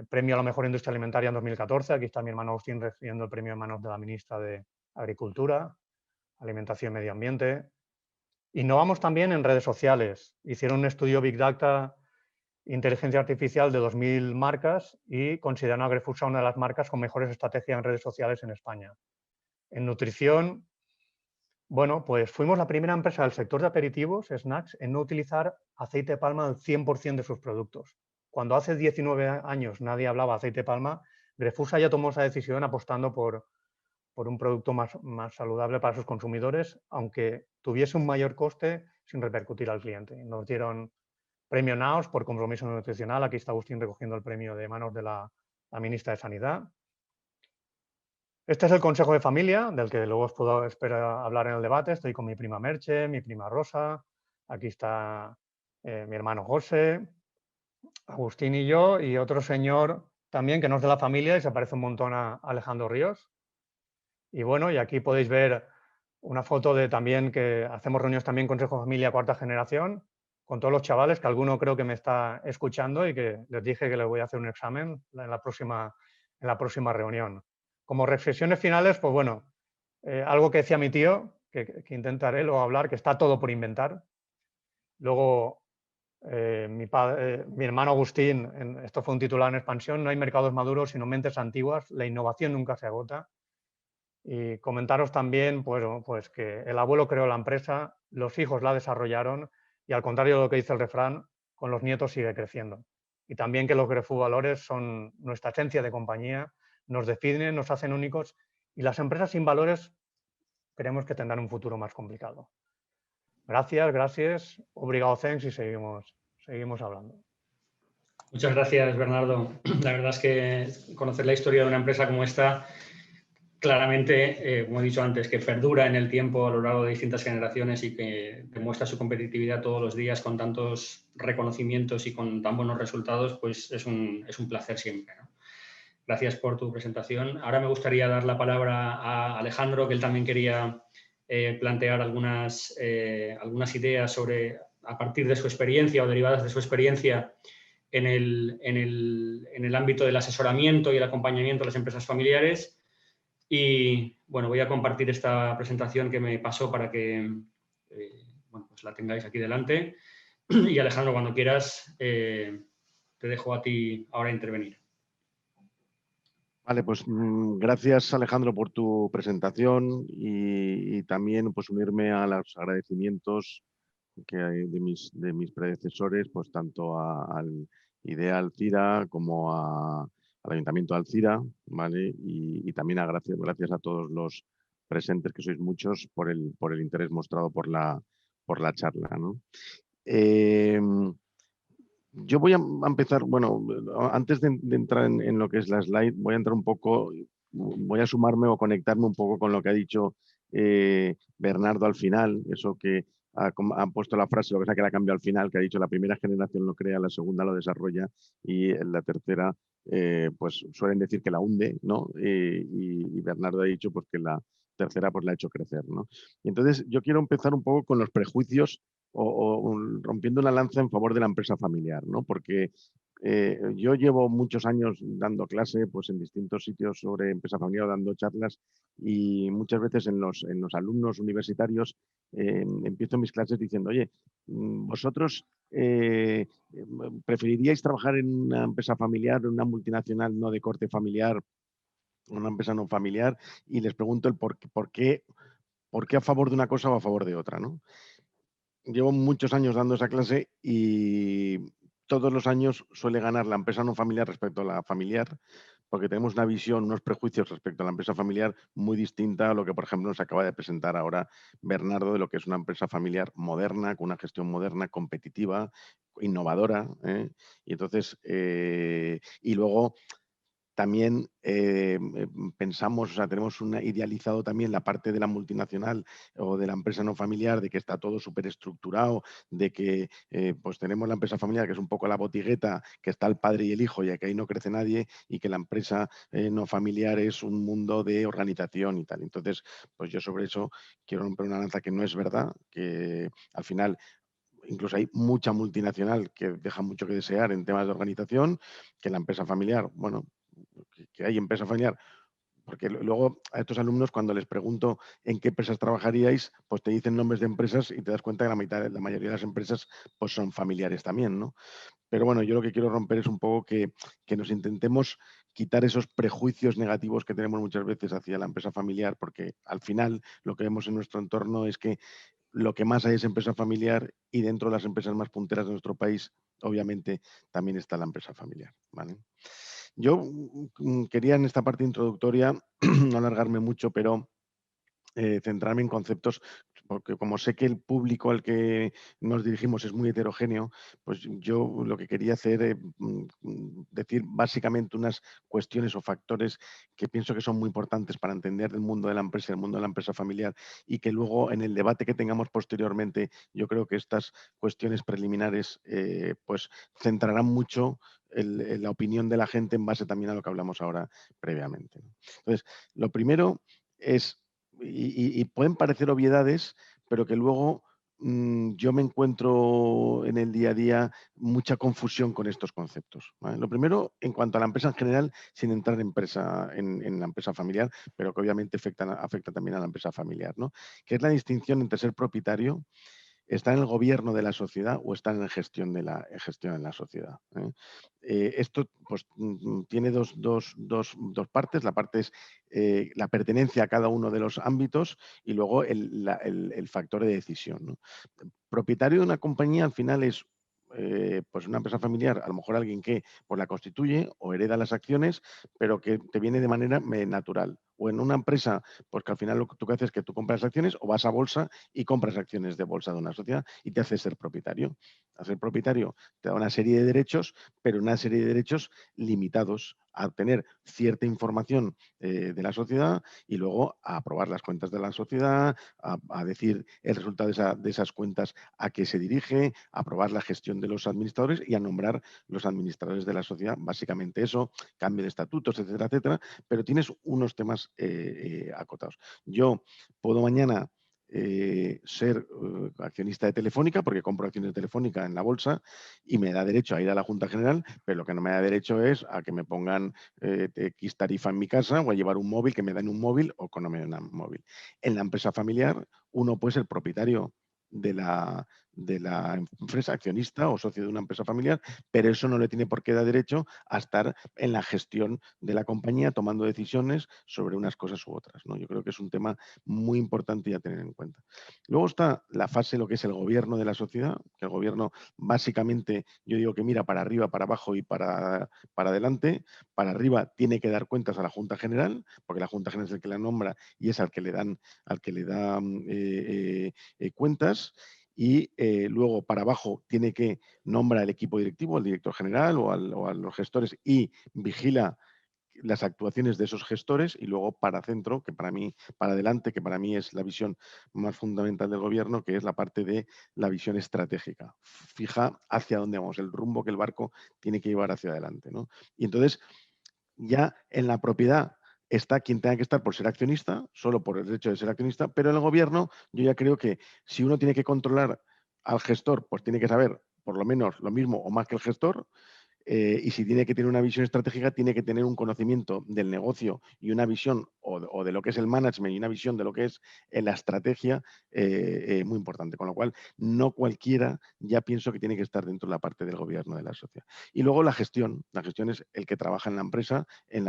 premio a la mejor industria alimentaria en 2014. Aquí está mi hermano Agustín recibiendo el premio en manos de la ministra de Agricultura, Alimentación y Medio Ambiente. Innovamos también en redes sociales. Hicieron un estudio Big Data, Inteligencia Artificial de 2000 marcas y consideraron a Grefusa una de las marcas con mejores estrategias en redes sociales en España. En nutrición, bueno, pues fuimos la primera empresa del sector de aperitivos, snacks, en no utilizar aceite de palma al 100% de sus productos. cuando hace 19 años nadie hablaba de aceite de palma, Grefusa ya tomó esa decisión apostando por un producto más saludable para sus consumidores, aunque tuviese un mayor coste sin repercutir al cliente. Nos dieron premio NAOS por compromiso nutricional. Aquí está Agustín recogiendo el premio de manos de la ministra de Sanidad. Este es el consejo de familia, del que luego os puedo hablar en el debate. Estoy con mi prima Merche, mi prima Rosa, aquí está mi hermano José, Agustín y yo, y otro señor también que no es de la familia y se parece un montón a Alejandro Ríos. Y bueno, y aquí podéis ver una foto de también que hacemos reuniones también Consejo de Familia cuarta generación, con todos los chavales, que alguno creo que me está escuchando y que les dije que les voy a hacer un examen en la próxima reunión. Como reflexiones finales, pues bueno, algo que decía mi tío, que intentaré luego hablar, que está todo por inventar. Luego, mi hermano Agustín, esto fue un titular en expansión, no hay mercados maduros sino mentes antiguas, la innovación nunca se agota. Y comentaros también pues que el abuelo creó la empresa, los hijos la desarrollaron y al contrario de lo que dice el refrán, con los nietos sigue creciendo. Y también que los Grefu valores son nuestra esencia de compañía, nos definen, nos hacen únicos y las empresas sin valores creemos que tendrán un futuro más complicado. Gracias. Obrigado, thanks y seguimos hablando. Muchas gracias, Bernardo. La verdad es que conocer la historia de una empresa como esta, claramente, como he dicho antes, que perdura en el tiempo a lo largo de distintas generaciones y que demuestra su competitividad todos los días con tantos reconocimientos y con tan buenos resultados, pues es un placer siempre, ¿no? Gracias por tu presentación. Ahora me gustaría dar la palabra a Alejandro, que él también quería plantear algunas ideas sobre, a partir de su experiencia o derivadas de su experiencia en el ámbito del asesoramiento y el acompañamiento a las empresas familiares. Y bueno, voy a compartir esta presentación que me pasó para que pues la tengáis aquí delante. Y Alejandro, cuando quieras, te dejo a ti ahora intervenir. Vale, pues gracias Alejandro por tu presentación y también pues unirme a los agradecimientos que hay de mis predecesores, pues tanto al IDEA Alcira como al Ayuntamiento de Alcira, ¿vale? Y también gracias a todos los presentes, que sois muchos, por el interés mostrado por la charla, ¿no? Yo voy a empezar, bueno, antes de entrar en lo que es la slide, voy a entrar un poco, voy a sumarme o conectarme un poco con lo que ha dicho Bernardo al final, eso que han puesto la frase, lo que sea que la cambiado al final, que ha dicho la primera generación lo crea, la segunda lo desarrolla y la tercera, pues suelen decir que la hunde, ¿no? Y Bernardo ha dicho pues que la tercera pues la ha hecho crecer, ¿no? Y entonces yo quiero empezar un poco con los prejuicios o rompiendo una lanza en favor de la empresa familiar, ¿no? Porque yo llevo muchos años dando clase pues, en distintos sitios sobre empresa familiar, dando charlas y muchas veces en los alumnos universitarios empiezo mis clases diciendo, oye, vosotros preferiríais trabajar en una empresa familiar, en una multinacional no de corte familiar, una empresa no familiar, y les pregunto el por qué a favor de una cosa o a favor de otra, ¿no? Llevo muchos años dando esa clase y todos los años suele ganar la empresa no familiar respecto a la familiar, porque tenemos una visión, unos prejuicios respecto a la empresa familiar muy distinta a lo que, por ejemplo, nos acaba de presentar ahora Bernardo, de lo que es una empresa familiar moderna, con una gestión moderna, competitiva, innovadora. Y entonces, y luego también pensamos, o sea, tenemos idealizado también la parte de la multinacional o de la empresa no familiar, de que está todo súper estructurado, de que pues tenemos la empresa familiar que es un poco la botigueta, que está el padre y el hijo y que ahí no crece nadie, y que la empresa no familiar es un mundo de organización y tal. Entonces, pues yo sobre eso quiero romper una lanza que no es verdad, que al final incluso hay mucha multinacional que deja mucho que desear en temas de organización, que la empresa familiar, bueno, que hay empresa familiar, porque luego a estos alumnos cuando les pregunto en qué empresas trabajaríais, pues te dicen nombres de empresas y te das cuenta que la mayoría de las empresas pues son familiares también, ¿no? Pero bueno, yo lo que quiero romper es un poco que nos intentemos quitar esos prejuicios negativos que tenemos muchas veces hacia la empresa familiar, porque al final lo que vemos en nuestro entorno es que lo que más hay es empresa familiar y dentro de las empresas más punteras de nuestro país, obviamente, también está la empresa familiar, ¿vale? Yo quería en esta parte introductoria no alargarme mucho, pero centrarme en conceptos, porque como sé que el público al que nos dirigimos es muy heterogéneo, pues yo lo que quería hacer es decir básicamente unas cuestiones o factores que pienso que son muy importantes para entender el mundo de la empresa, el mundo de la empresa familiar, y que luego en el debate que tengamos posteriormente, yo creo que estas cuestiones preliminares pues centrarán mucho la opinión de la gente en base también a lo que hablamos ahora previamente, ¿no? Entonces, lo primero es y pueden parecer obviedades, pero que luego yo me encuentro en el día a día mucha confusión con estos conceptos, ¿vale? Lo primero, en cuanto a la empresa en general, sin entrar en la empresa familiar, pero que obviamente afecta también a la empresa familiar, ¿no? Que es la distinción entre ser propietario, ¿está en el gobierno de la sociedad o está en la gestión de la sociedad? Esto pues, tiene dos partes. La parte es la pertenencia a cada uno de los ámbitos y luego el factor de decisión, ¿no? Propietario de una compañía al final es pues una empresa familiar, a lo mejor alguien que pues, la constituye o hereda las acciones, pero que te viene de manera natural. O en una empresa, pues que al final lo que tú haces es que tú compras acciones o vas a bolsa y compras acciones de bolsa de una sociedad y te haces ser propietario. Al ser propietario te da una serie de derechos, pero una serie de derechos limitados a obtener cierta información de la sociedad y luego a aprobar las cuentas de la sociedad, a decir el resultado de esas cuentas a qué se dirige, a aprobar la gestión de los administradores y a nombrar los administradores de la sociedad. Básicamente eso, cambio de estatutos, etcétera, etcétera, pero tienes unos temas acotados. Yo puedo mañana ser accionista de Telefónica porque compro acciones de Telefónica en la bolsa y me da derecho a ir a la Junta General, pero lo que no me da derecho es a que me pongan X tarifa en mi casa o a llevar un móvil, que me den un móvil o que no me den un móvil. En la empresa familiar, uno puede ser propietario de la empresa, accionista o socio de una empresa familiar, pero eso no le tiene por qué dar derecho a estar en la gestión de la compañía tomando decisiones sobre unas cosas u otras, ¿no? Yo creo que es un tema muy importante a tener en cuenta. Luego está la fase, lo que es el gobierno de la sociedad, que el gobierno básicamente, yo digo que mira para arriba, para abajo y para adelante. Para arriba tiene que dar cuentas a la Junta General, porque la Junta General es el que la nombra y es al que le da cuentas. Y luego para abajo tiene que nombrar el equipo directivo, al director general o a los gestores y vigila las actuaciones de esos gestores y luego para centro, que para mí, para adelante, que para mí es la visión más fundamental del gobierno, que es la parte de la visión estratégica. Fija hacia dónde vamos, el rumbo que el barco tiene que llevar hacia adelante, ¿no? Y entonces, ya en la propiedad está quien tenga que estar por ser accionista, solo por el hecho de ser accionista, pero en el gobierno yo ya creo que si uno tiene que controlar al gestor, pues tiene que saber por lo menos lo mismo o más que el gestor, y si tiene que tener una visión estratégica, tiene que tener un conocimiento del negocio y una visión o de lo que es el management y una visión de lo que es la estrategia muy importante. Con lo cual, no cualquiera ya pienso que tiene que estar dentro de la parte del gobierno de la sociedad. Y luego la gestión. La gestión es el que trabaja en la empresa en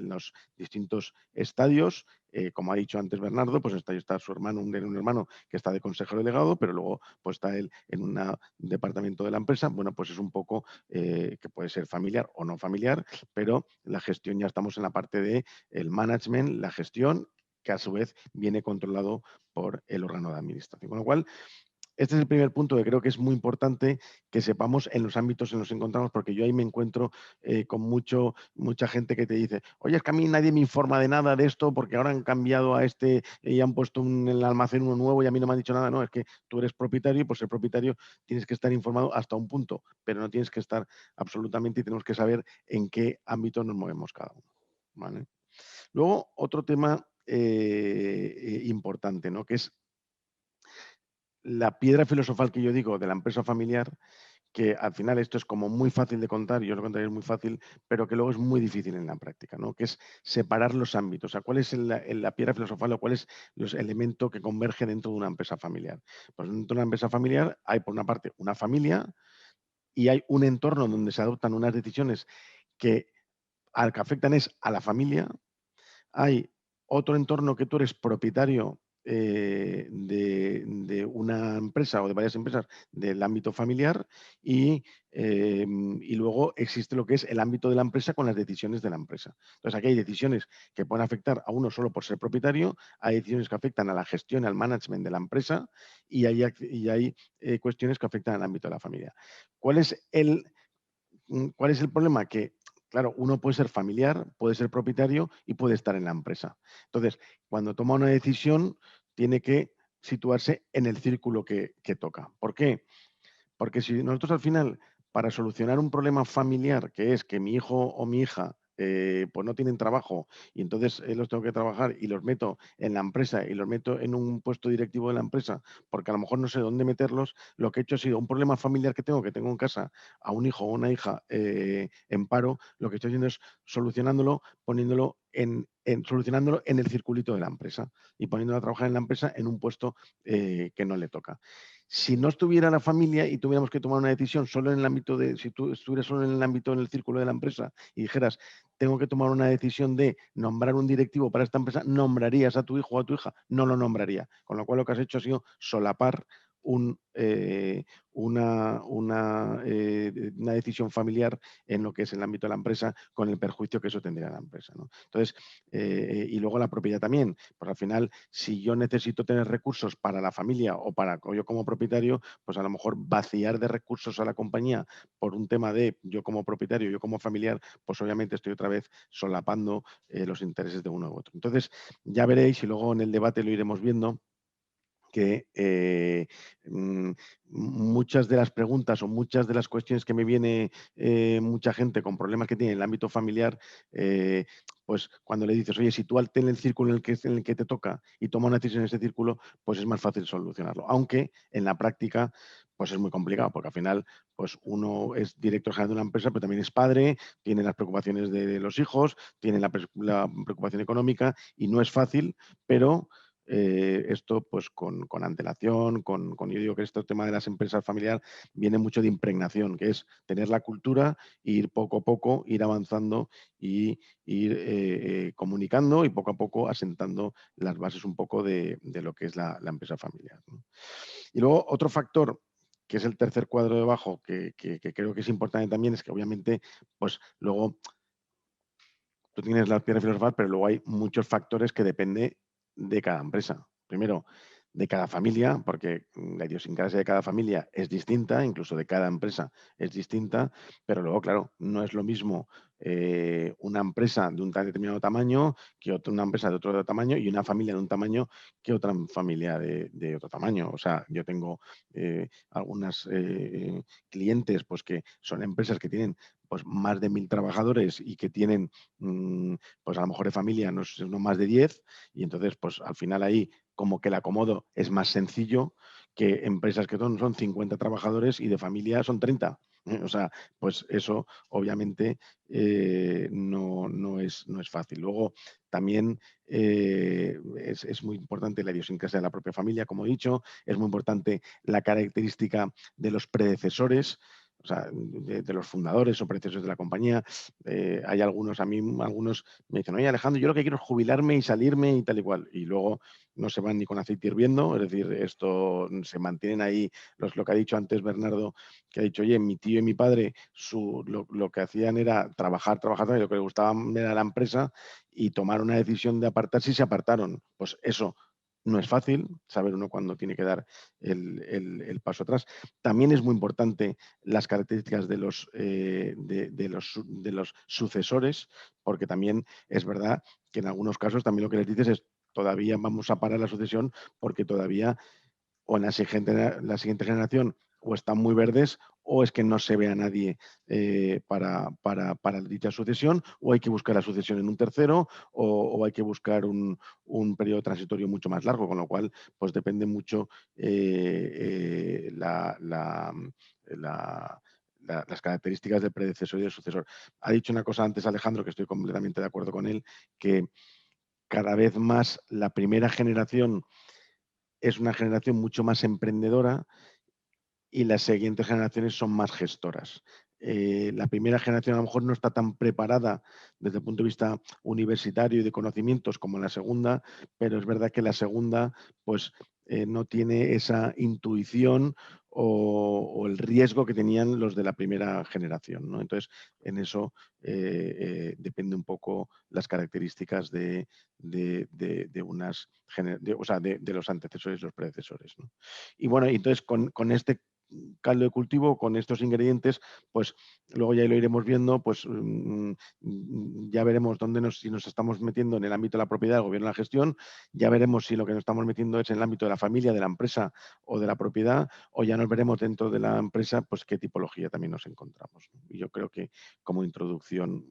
los distintos estadios. Como ha dicho antes Bernardo, pues está su hermano, un hermano que está de consejero delegado, pero luego pues está él en un departamento de la empresa. Bueno, pues es un poco que puede ser familiar o no familiar, pero la gestión ya estamos en la parte de el management, la gestión, que a su vez viene controlado por el órgano de administración. Con lo cual, este es el primer punto que creo que es muy importante que sepamos en los ámbitos en los que nos encontramos, porque yo ahí me encuentro con mucha gente que te dice, oye, es que a mí nadie me informa de nada de esto porque ahora han cambiado a este y han puesto en el almacén uno nuevo y a mí no me han dicho nada. No, es que tú eres propietario y por ser propietario tienes que estar informado hasta un punto, pero no tienes que estar absolutamente y tenemos que saber en qué ámbito nos movemos cada uno, ¿vale? Luego, otro tema importante, ¿no? Que es la piedra filosofal que yo digo de la empresa familiar, que al final esto es como muy fácil de contar, y yo lo contaré es muy fácil, pero que luego es muy difícil en la práctica, ¿no? Que es separar los ámbitos. O sea, ¿cuál es la piedra filosofal o cuál es los elementos que convergen dentro de una empresa familiar? Pues dentro de una empresa familiar hay, por una parte, una familia y hay un entorno donde se adoptan unas decisiones que al que afectan es a la familia. Hay otro entorno que tú eres propietario de una empresa o de varias empresas del ámbito familiar y luego existe lo que es el ámbito de la empresa con las decisiones de la empresa. Entonces, aquí hay decisiones que pueden afectar a uno solo por ser propietario, hay decisiones que afectan a la gestión, al management de la empresa y hay cuestiones que afectan al ámbito de la familia. ¿Cuál es el problema? Que, claro, uno puede ser familiar, puede ser propietario y puede estar en la empresa. Entonces, cuando toma una decisión, tiene que situarse en el círculo que toca. ¿Por qué? Porque si nosotros al final, para solucionar un problema familiar, que es que mi hijo o mi hija pues no tienen trabajo y entonces los tengo que trabajar y los meto en la empresa y los meto en un puesto directivo de la empresa, porque a lo mejor no sé dónde meterlos, lo que he hecho ha sido un problema familiar que tengo en casa a un hijo o una hija en paro, lo que estoy haciendo es solucionándolo, poniéndolo solucionándolo en el circulito de la empresa y poniéndolo a trabajar en la empresa en un puesto que no le toca. Si no estuviera la familia y tuviéramos que tomar una decisión solo en el ámbito si tú estuvieras solo en el ámbito, en el círculo de la empresa y dijeras, tengo que tomar una decisión de nombrar un directivo para esta empresa, ¿nombrarías a tu hijo o a tu hija? No lo nombraría. Con lo cual lo que has hecho ha sido solapar una decisión familiar en lo que es el ámbito de la empresa con el perjuicio que eso tendría a la empresa, ¿no? Entonces, y luego la propiedad también, pues al final, si yo necesito tener recursos para la familia o yo como propietario, pues a lo mejor vaciar de recursos a la compañía por un tema de yo como propietario, yo como familiar, pues obviamente estoy otra vez solapando los intereses de uno u otro. Entonces, ya veréis y luego en el debate lo iremos viendo que muchas de las preguntas o muchas de las cuestiones que me viene mucha gente con problemas que tiene en el ámbito familiar, pues cuando le dices, oye, si tú en el círculo en el que te toca y toma una decisión en ese círculo, pues es más fácil solucionarlo. Aunque en la práctica, pues es muy complicado, porque al final, pues uno es director general de una empresa, pero también es padre, tiene las preocupaciones de los hijos, tiene la preocupación económica y no es fácil, pero esto pues con antelación, yo digo que este tema de las empresas familiares viene mucho de impregnación, que es tener la cultura, ir poco a poco, ir avanzando y ir comunicando y poco a poco asentando las bases un poco de lo que es la empresa familiar, ¿no? Y luego otro factor que es el tercer cuadro de abajo, que creo que es importante también, es que obviamente, pues luego tú tienes la piedra filosofal, pero luego hay muchos factores que dependen de cada empresa. Primero, de cada familia, porque la idiosincrasia de cada familia es distinta, incluso de cada empresa es distinta, pero luego, claro, no es lo mismo una empresa de un determinado tamaño que una empresa de otro tamaño y una familia de un tamaño que otra familia de otro tamaño. O sea, yo tengo algunas clientes pues, que son empresas que tienen pues, más de 1.000 trabajadores y que tienen, pues a lo mejor de familia no más de 10, y entonces, pues al final ahí como que el acomodo es más sencillo que empresas que son 50 trabajadores y de familia son 30. O sea, pues eso obviamente no es fácil. Luego también es muy importante la idiosincrasia de la propia familia, como he dicho, es muy importante la característica de los predecesores, o sea, de los fundadores o predecesores de la compañía. Hay algunos me dicen, oye Alejandro, yo lo que quiero es jubilarme y salirme y tal y cual. Y luego no se van ni con aceite hirviendo, es decir, esto se mantienen ahí, lo que ha dicho antes Bernardo, que ha dicho, oye, mi tío y mi padre lo que hacían era trabajar, y lo que les gustaba era la empresa y tomar una decisión de apartarse y se apartaron. Pues eso no es fácil, saber uno cuándo tiene que dar el paso atrás. También es muy importante las características de los sucesores, porque también es verdad que en algunos casos también lo que les dices es todavía vamos a parar la sucesión porque todavía o en la siguiente generación o están muy verdes o es que no se ve a nadie para dicha sucesión, o hay que buscar la sucesión en un tercero o hay que buscar un periodo transitorio mucho más largo, con lo cual pues depende mucho las características del predecesor y del sucesor. Ha dicho una cosa antes Alejandro, que estoy completamente de acuerdo con él, que cada vez más la primera generación es una generación mucho más emprendedora y las siguientes generaciones son más gestoras. la primera generación a lo mejor no está tan preparada desde el punto de vista universitario y de conocimientos como la segunda, pero es verdad que la segunda pues no tiene esa intuición o el riesgo que tenían los de la primera generación, ¿no? Entonces, en eso depende un poco las características de los antecesores y los predecesores, ¿no? Y bueno, entonces con este caldo de cultivo, con estos ingredientes, pues luego ya lo iremos viendo, pues ya veremos si nos estamos metiendo en el ámbito de la propiedad, el gobierno, la gestión, ya veremos si lo que nos estamos metiendo es en el ámbito de la familia, de la empresa o de la propiedad, o ya nos veremos dentro de la empresa, pues qué tipología también nos encontramos, ¿no? Y yo creo que como introducción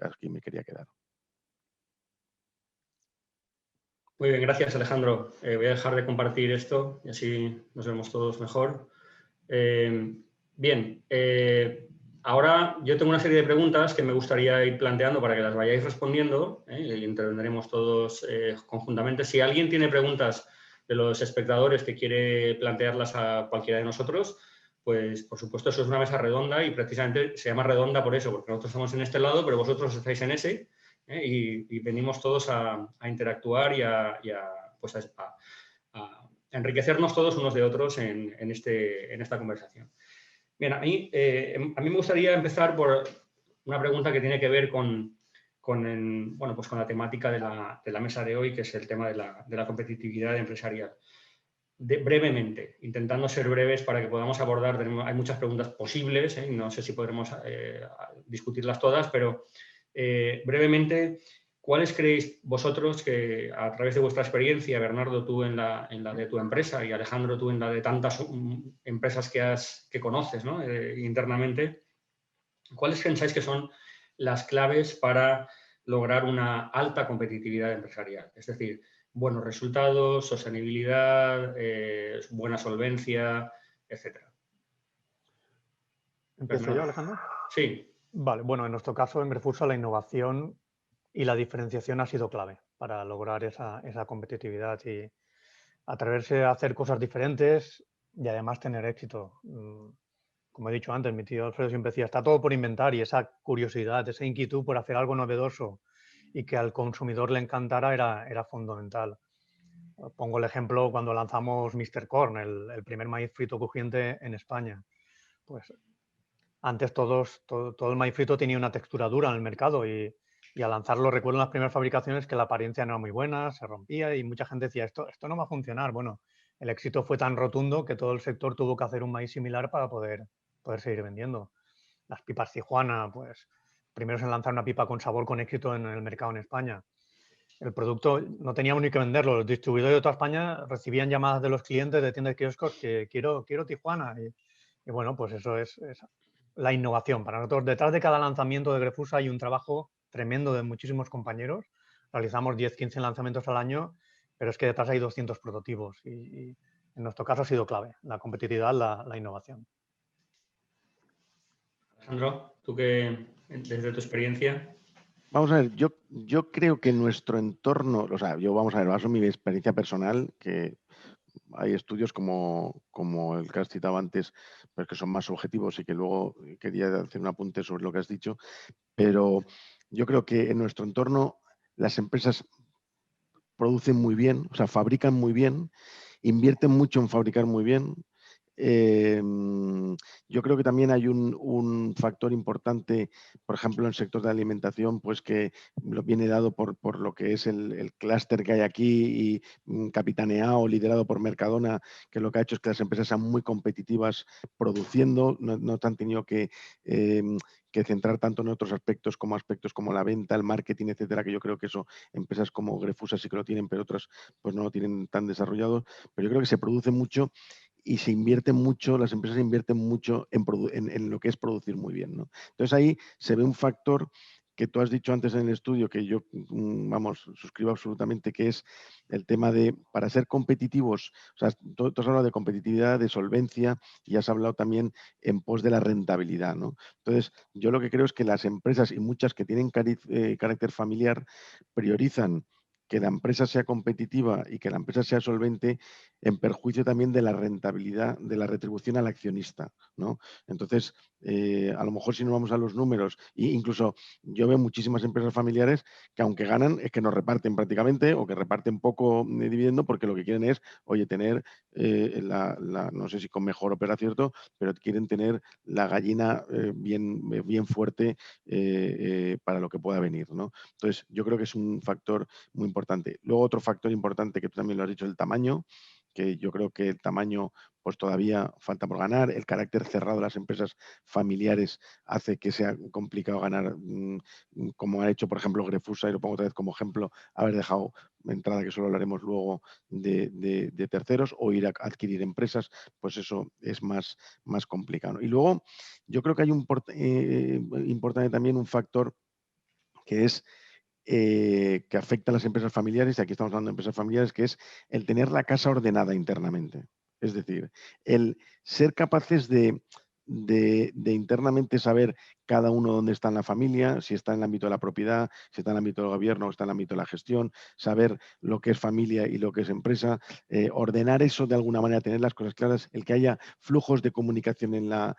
aquí me quería quedar. Muy bien, gracias Alejandro. Voy a dejar de compartir esto y así nos vemos todos mejor. Bien, ahora yo tengo una serie de preguntas que me gustaría ir planteando para que las vayáis respondiendo y intervendremos todos conjuntamente. Si alguien tiene preguntas de los espectadores que quiere plantearlas a cualquiera de nosotros, pues por supuesto eso es una mesa redonda y precisamente se llama redonda por eso, porque nosotros estamos en este lado, pero vosotros estáis en ese y venimos todos a interactuar y a enriquecernos todos unos de otros en esta conversación. Bien, a mí me gustaría empezar por una pregunta que tiene que ver con la temática de la mesa de hoy, que es el tema de la competitividad empresarial. Brevemente, intentando ser breves para que podamos abordar, hay muchas preguntas posibles, no sé si podremos discutirlas todas, pero brevemente, ¿cuáles creéis vosotros que a través de vuestra experiencia, Bernardo, tú en la de tu empresa y Alejandro, tú en la de tantas empresas que conoces, ¿no? Internamente, ¿cuáles pensáis que son las claves para lograr una alta competitividad empresarial? Es decir, buenos resultados, sostenibilidad, buena solvencia, etcétera. ¿Empiezo yo, Alejandro? Sí. Vale, bueno, en nuestro caso en Grefusa la innovación y la diferenciación ha sido clave para lograr esa competitividad y atreverse a hacer cosas diferentes y además tener éxito. Como he dicho antes, mi tío Alfredo siempre decía, está todo por inventar, y esa curiosidad, esa inquietud por hacer algo novedoso y que al consumidor le encantara era fundamental. Pongo el ejemplo cuando lanzamos Mr. Corn, el primer maíz frito crujiente en España. Pues antes todo el maíz frito tenía una textura dura en el mercado y al lanzarlo recuerdo en las primeras fabricaciones que la apariencia no era muy buena, se rompía y mucha gente decía, esto no va a funcionar. Bueno, el éxito fue tan rotundo que todo el sector tuvo que hacer un maíz similar para poder seguir vendiendo. Las pipas Tijuana, pues primero se lanzar una pipa con sabor con éxito en el mercado en España. El producto no teníamos ni que venderlo. Los distribuidores de toda España recibían llamadas de los clientes de tiendas de kioscos que quiero Tijuana. Y bueno, pues eso es la innovación. Para nosotros, detrás de cada lanzamiento de Grefusa hay un trabajo tremendo de muchísimos compañeros. Realizamos 10, 15 lanzamientos al año, pero es que detrás hay 200 prototipos y en nuestro caso ha sido clave la competitividad, la innovación. Alejandro, tú que desde tu experiencia. Vamos a ver, yo creo que nuestro entorno, o sea, vamos a ver, baso mi experiencia personal, que hay estudios como el que has citado antes, pero que son más objetivos y que luego quería hacer un apunte sobre lo que has dicho, pero yo creo que en nuestro entorno las empresas producen muy bien, o sea, fabrican muy bien, invierten mucho en fabricar muy bien. Yo creo que también hay un factor importante, por ejemplo, en el sector de alimentación, pues que lo viene dado por lo que es el clúster que hay aquí y capitaneado, liderado por Mercadona, que lo que ha hecho es que las empresas sean muy competitivas produciendo, no han tenido que centrar tanto en otros aspectos como la venta, el marketing, etcétera, que yo creo que eso empresas como Grefusa sí que lo tienen, pero otras pues no lo tienen tan desarrollado. Pero yo creo que se produce mucho y se invierte mucho, las empresas invierten mucho en lo que es producir muy bien, ¿no? Entonces ahí se ve un factor que tú has dicho antes en el estudio, que yo, suscribo absolutamente, que es el tema de, para ser competitivos, o sea, tú has hablado de competitividad, de solvencia, y has hablado también en pos de la rentabilidad, ¿no? Entonces, yo lo que creo es que las empresas, y muchas que tienen carácter familiar, priorizan que la empresa sea competitiva y que la empresa sea solvente en perjuicio también de la rentabilidad, de la retribución al accionista, ¿no? Entonces, a lo mejor si nos vamos a los números, e incluso yo veo muchísimas empresas familiares que aunque ganan es que no reparten prácticamente o que reparten poco dividendo porque lo que quieren es, oye, tener, no sé si con mejor o peor acierto, pero quieren tener la gallina bien fuerte para lo que pueda venir, ¿no? Entonces, yo creo que es un factor muy importante. Luego, otro factor importante que tú también lo has dicho, el tamaño, que yo creo que el tamaño pues todavía falta por ganar. El carácter cerrado de las empresas familiares hace que sea complicado ganar, como ha hecho, por ejemplo, Grefusa, y lo pongo otra vez como ejemplo, haber dejado entrada, que solo hablaremos luego, de terceros, o ir a adquirir empresas, pues eso es más complicado, ¿no? Y luego, yo creo que hay importante también un factor que es que afecta a las empresas familiares, y aquí estamos hablando de empresas familiares, que es el tener la casa ordenada internamente. Es decir, el ser capaces de internamente saber cada uno dónde está en la familia, si está en el ámbito de la propiedad, si está en el ámbito del gobierno o está en el ámbito de la gestión, saber lo que es familia y lo que es empresa, ordenar eso de alguna manera, tener las cosas claras, el que haya flujos de comunicación entre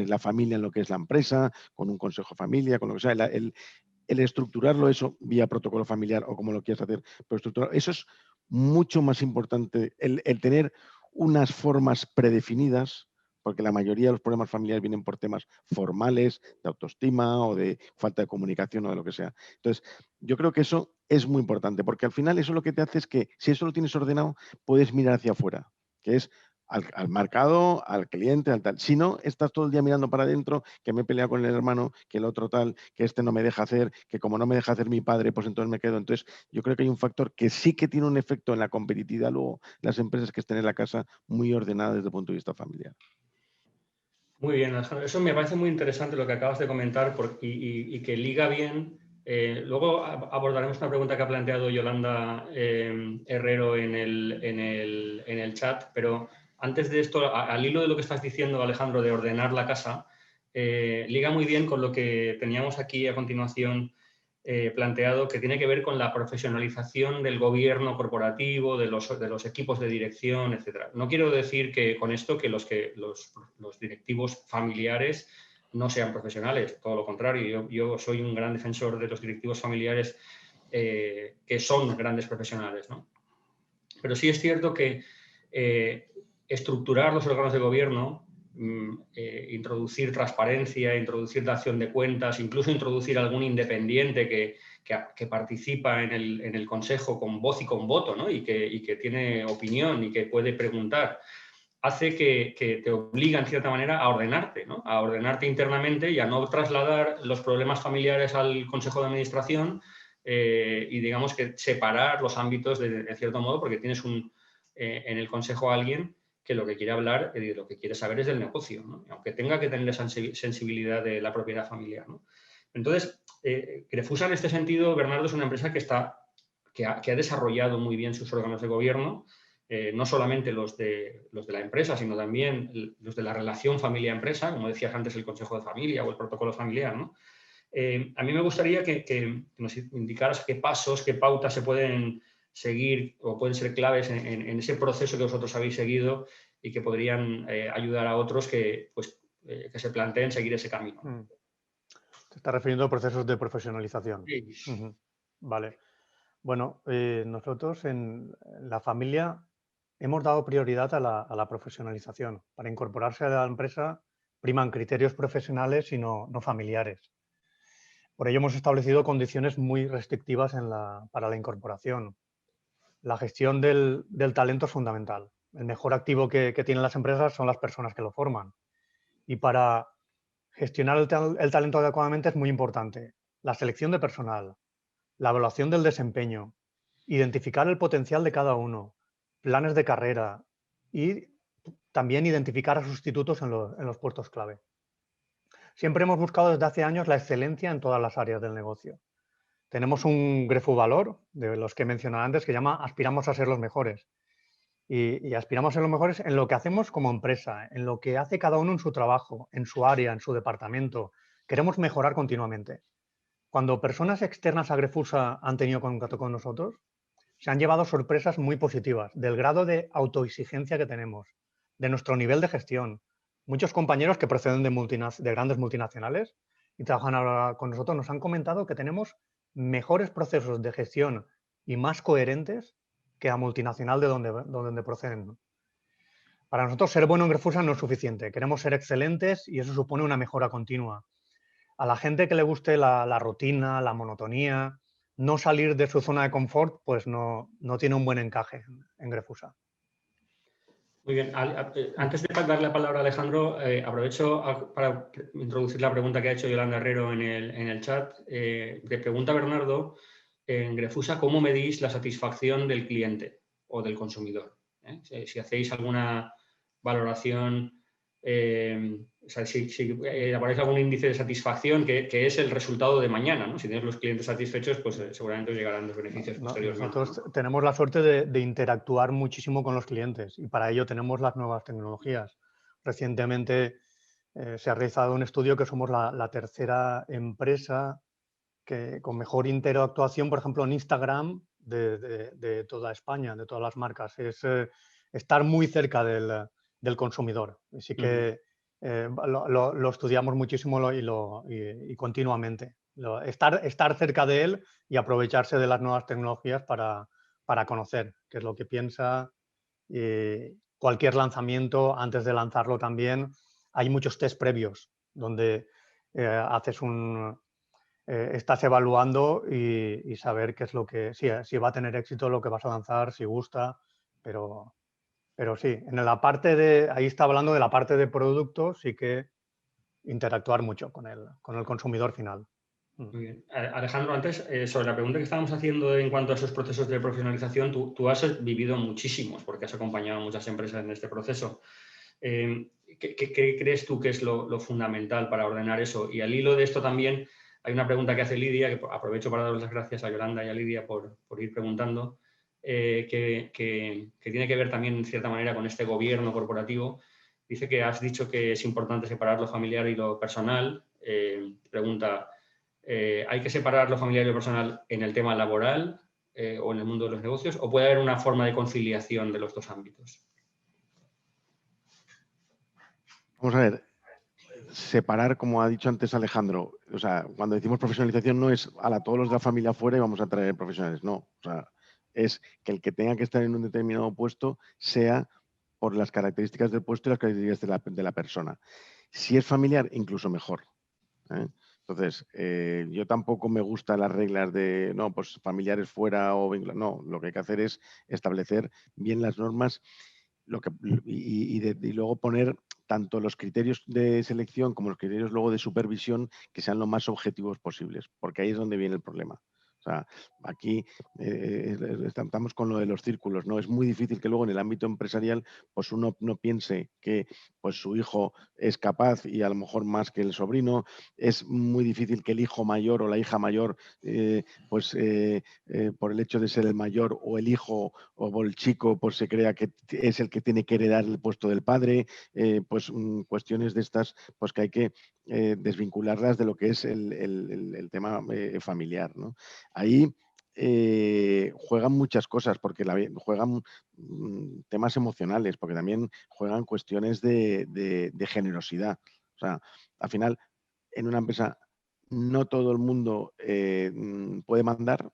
la familia en lo que es la empresa, con un consejo de familia, con lo que sea, el estructurarlo eso vía protocolo familiar o como lo quieras hacer, pero estructurar, eso es mucho más importante, el tener unas formas predefinidas, porque la mayoría de los problemas familiares vienen por temas formales, de autoestima o de falta de comunicación o de lo que sea. Entonces, yo creo que eso es muy importante, porque al final eso lo que te hace es que si eso lo tienes ordenado, puedes mirar hacia afuera, que es al mercado, al cliente, al tal. Si no, estás todo el día mirando para adentro, que me he peleado con el hermano, que el otro tal, que este no me deja hacer, que como no me deja hacer mi padre, pues entonces me quedo. Entonces, yo creo que hay un factor que sí que tiene un efecto en la competitividad luego las empresas, que estén en la casa muy ordenadas desde el punto de vista familiar. Muy bien, Alejandro. Eso me parece muy interesante lo que acabas de comentar y que liga bien. Luego abordaremos una pregunta que ha planteado Yolanda Herrero en el chat, pero antes de esto, al hilo de lo que estás diciendo, Alejandro, de ordenar la casa, liga muy bien con lo que teníamos aquí a continuación planteado, que tiene que ver con la profesionalización del gobierno corporativo, de los equipos de dirección, etc. No quiero decir que con esto que los directivos familiares no sean profesionales, todo lo contrario. Yo soy un gran defensor de los directivos familiares que son grandes profesionales, ¿no? Pero sí es cierto que estructurar los órganos de gobierno, introducir transparencia, introducir dación de cuentas, incluso introducir algún independiente que participa en el consejo con voz y con voto, ¿no? y que tiene opinión y que puede preguntar, hace que te obliga en cierta manera a ordenarte, ¿no? A ordenarte internamente y a no trasladar los problemas familiares al consejo de administración y digamos que separar los ámbitos de cierto modo, porque tienes en el consejo a alguien que lo que quiere hablar y lo que quiere saber es del negocio, ¿no? Aunque tenga que tener esa sensibilidad de la propiedad familiar, ¿no? Entonces, Grefusa en este sentido, Bernardo, es una empresa que ha desarrollado muy bien sus órganos de gobierno, no solamente los de la empresa, sino también los de la relación familia-empresa, como decías antes, el consejo de familia o el protocolo familiar, ¿no? A mí me gustaría que nos indicaras qué pasos, qué pautas se pueden seguir o pueden ser claves en ese proceso que vosotros habéis seguido y que podrían ayudar a otros que se planteen seguir ese camino. Te estás refiriendo a procesos de profesionalización. Sí. Vale. Bueno, nosotros en la familia hemos dado prioridad a la profesionalización. Para incorporarse a la empresa priman criterios profesionales y no familiares. Por ello hemos establecido condiciones muy restrictivas para la incorporación. La gestión del talento es fundamental. El mejor activo que tienen las empresas son las personas que lo forman. Y para gestionar el talento adecuadamente es muy importante la selección de personal, la evaluación del desempeño, identificar el potencial de cada uno, planes de carrera y también identificar a sustitutos en los puestos clave. Siempre hemos buscado desde hace años la excelencia en todas las áreas del negocio. Tenemos un Grefuvalor, de los que mencionaba antes, que llama Aspiramos a ser los mejores. Y aspiramos a ser los mejores en lo que hacemos como empresa, en lo que hace cada uno en su trabajo, en su área, en su departamento. Queremos mejorar continuamente. Cuando personas externas a Grefusa han tenido contacto con nosotros, se han llevado sorpresas muy positivas del grado de autoexigencia que tenemos, de nuestro nivel de gestión. Muchos compañeros que proceden de grandes multinacionales y trabajan ahora con nosotros nos han comentado que tenemos mejores procesos de gestión y más coherentes que la multinacional de donde proceden. Para nosotros ser bueno en Grefusa no es suficiente, queremos ser excelentes y eso supone una mejora continua. A la gente que le guste la rutina, la monotonía, no salir de su zona de confort, pues no tiene un buen encaje en Grefusa. Muy bien. Antes de darle la palabra a Alejandro, aprovecho para introducir la pregunta que ha hecho Yolanda Herrero en el chat. Te pregunta Bernardo, en Grefusa, ¿cómo medís la satisfacción del cliente o del consumidor? Si hacéis alguna valoración, o sea, si elaboráis algún índice de satisfacción que es el resultado de mañana, ¿no? Si tienes los clientes satisfechos, pues seguramente os llegarán los beneficios posteriormente. Nosotros tenemos la suerte de interactuar muchísimo con los clientes y para ello tenemos las nuevas tecnologías. Recientemente se ha realizado un estudio que somos la tercera empresa con mejor interactuación, por ejemplo, en Instagram de toda España, de todas las marcas. Es estar muy cerca del consumidor. Así que lo estudiamos muchísimo y continuamente. Estar cerca de él y aprovecharse de las nuevas tecnologías para conocer qué es lo que piensa. Cualquier lanzamiento, antes de lanzarlo también, hay muchos test previos donde haces estás evaluando y saber qué es lo que, si va a tener éxito lo que vas a lanzar, si gusta, pero sí, ahí está hablando de la parte de producto, sí que interactuar mucho con el consumidor final. Muy bien. Alejandro, antes, sobre la pregunta que estábamos haciendo en cuanto a esos procesos de profesionalización, tú has vivido muchísimos porque has acompañado a muchas empresas en este proceso. ¿Qué crees tú que es lo fundamental para ordenar eso? Y al hilo de esto también hay una pregunta que hace Lidia, que aprovecho para dar las gracias a Yolanda y a Lidia por ir preguntando, que tiene que ver también, en cierta manera, con este gobierno corporativo. Dice que has dicho que es importante separar lo familiar y lo personal. Pregunta, ¿hay que separar lo familiar y lo personal en el tema laboral o en el mundo de los negocios? ¿O puede haber una forma de conciliación de los dos ámbitos? Vamos a ver, separar, como ha dicho antes Alejandro, o sea, cuando decimos profesionalización no es a todos los de la familia fuera y vamos a traer profesionales, no. O sea, es que el que tenga que estar en un determinado puesto sea por las características del puesto y las características de la persona. Si es familiar, incluso mejor. Entonces, yo tampoco me gustan las reglas de, no, pues familiares fuera o vinculados. No, lo que hay que hacer es establecer bien las normas y luego poner tanto los criterios de selección como los criterios luego de supervisión que sean lo más objetivos posibles, porque ahí es donde viene el problema. O sea, aquí estamos con lo de los círculos, ¿no? Es muy difícil que luego en el ámbito empresarial pues uno no piense que pues su hijo es capaz y a lo mejor más que el sobrino. Es muy difícil que el hijo mayor o la hija mayor por el hecho de ser el mayor o el hijo o el chico pues se crea que es el que tiene que heredar el puesto del padre. Cuestiones de estas pues que hay que desvincularlas de lo que es el tema familiar, ¿no? Ahí juegan muchas cosas, porque juegan temas emocionales, porque también juegan cuestiones de generosidad. O sea, al final, en una empresa no todo el mundo puede mandar,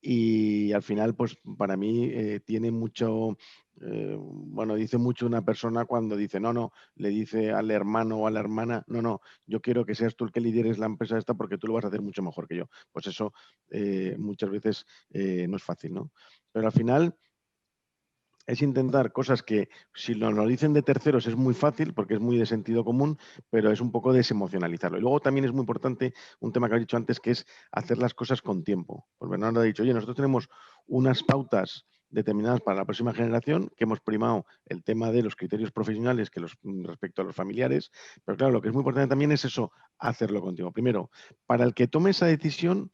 y al final, pues para mí tiene mucho, dice mucho una persona cuando dice, no, le dice al hermano o a la hermana, no, yo quiero que seas tú el que lideres la empresa esta porque tú lo vas a hacer mucho mejor que yo. Pues eso muchas veces no es fácil, ¿no? Pero al final es intentar cosas que si nos lo dicen de terceros es muy fácil porque es muy de sentido común, pero es un poco desemocionalizarlo. Y luego también es muy importante un tema que has dicho antes, que es hacer las cosas con tiempo. Pues Bernardo ha dicho, oye, nosotros tenemos unas pautas determinadas para la próxima generación, que hemos primado el tema de los criterios profesionales que respecto a los familiares, pero claro, lo que es muy importante también es eso, hacerlo con tiempo. Primero, para el que tome esa decisión,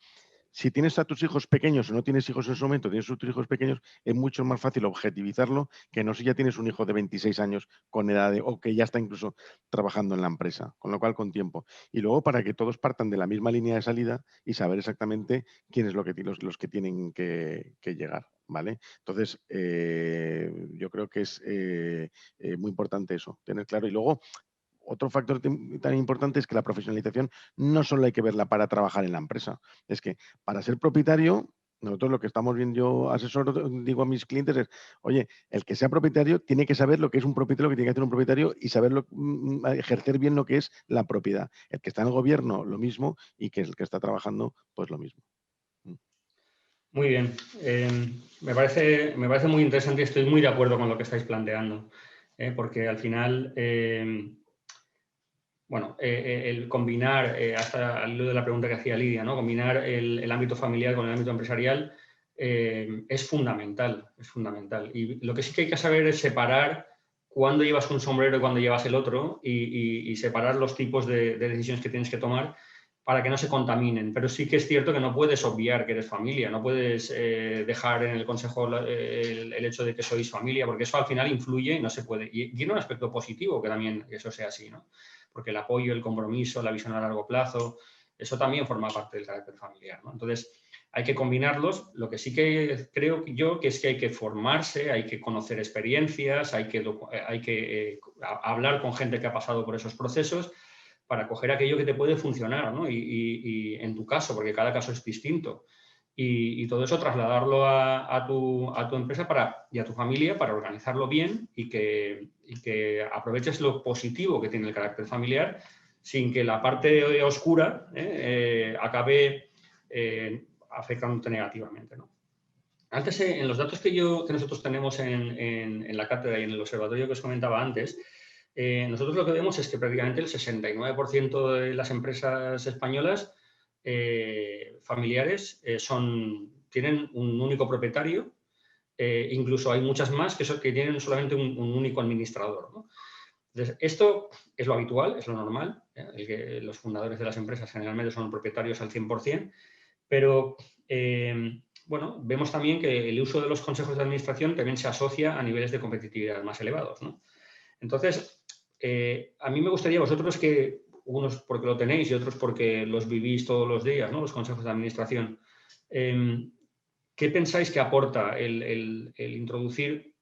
Si tienes a tus hijos pequeños o no tienes hijos en ese momento, tienes a tus hijos pequeños, es mucho más fácil objetivizarlo que no si ya tienes un hijo de 26 años con edad o que ya está incluso trabajando en la empresa, con lo cual con tiempo. Y luego para que todos partan de la misma línea de salida y saber exactamente quién es los que tienen que llegar. ¿Vale? Entonces, yo creo que es muy importante eso, tener claro. Y luego, otro factor tan importante es que la profesionalización no solo hay que verla para trabajar en la empresa, es que para ser propietario, nosotros lo que estamos viendo, yo asesor, digo a mis clientes es, oye, el que sea propietario tiene que saber lo que es un propietario, lo que tiene que hacer un propietario y saberlo, ejercer bien lo que es la propiedad. El que está en el gobierno, lo mismo, y que el que está trabajando, pues lo mismo. Muy bien. Me parece muy interesante y estoy muy de acuerdo con lo que estáis planteando, porque al final, bueno, el combinar, hasta al hilo de la pregunta que hacía Lidia, ¿no? Combinar el ámbito familiar con el ámbito empresarial es fundamental, es fundamental. Y lo que sí que hay que saber es separar cuándo llevas un sombrero y cuándo llevas el otro y separar los tipos de decisiones que tienes que tomar para que no se contaminen. Pero sí que es cierto que no puedes obviar que eres familia, no puedes dejar en el consejo el hecho de que sois familia, porque eso al final influye y no se puede. Y tiene un aspecto positivo que también eso sea así, ¿no? Porque el apoyo, el compromiso, la visión a largo plazo, eso también forma parte del carácter familiar, ¿no? Entonces, hay que combinarlos. Lo que sí que creo yo que es que hay que formarse, hay que conocer experiencias, hay que hablar con gente que ha pasado por esos procesos para coger aquello que te puede funcionar, ¿no? Y en tu caso, porque cada caso es distinto. Y todo eso trasladarlo a tu empresa y a tu familia para organizarlo bien y que aproveches lo positivo que tiene el carácter familiar sin que la parte oscura acabe afectándote negativamente, ¿no? Antes, en los datos que nosotros tenemos en la cátedra y en el observatorio que os comentaba antes, nosotros lo que vemos es que prácticamente el 69% de las empresas españolas familiares tienen un único propietario, incluso hay muchas más que tienen solamente un único administrador, ¿no? Entonces, esto es lo habitual, es lo normal, los fundadores de las empresas generalmente son propietarios al 100%, pero bueno, vemos también que el uso de los consejos de administración también se asocia a niveles de competitividad más elevados, ¿no? Entonces, a mí me gustaría, vosotros que, unos porque lo tenéis y otros porque los vivís todos los días, ¿no? Los consejos de administración, ¿qué pensáis que aporta el introducir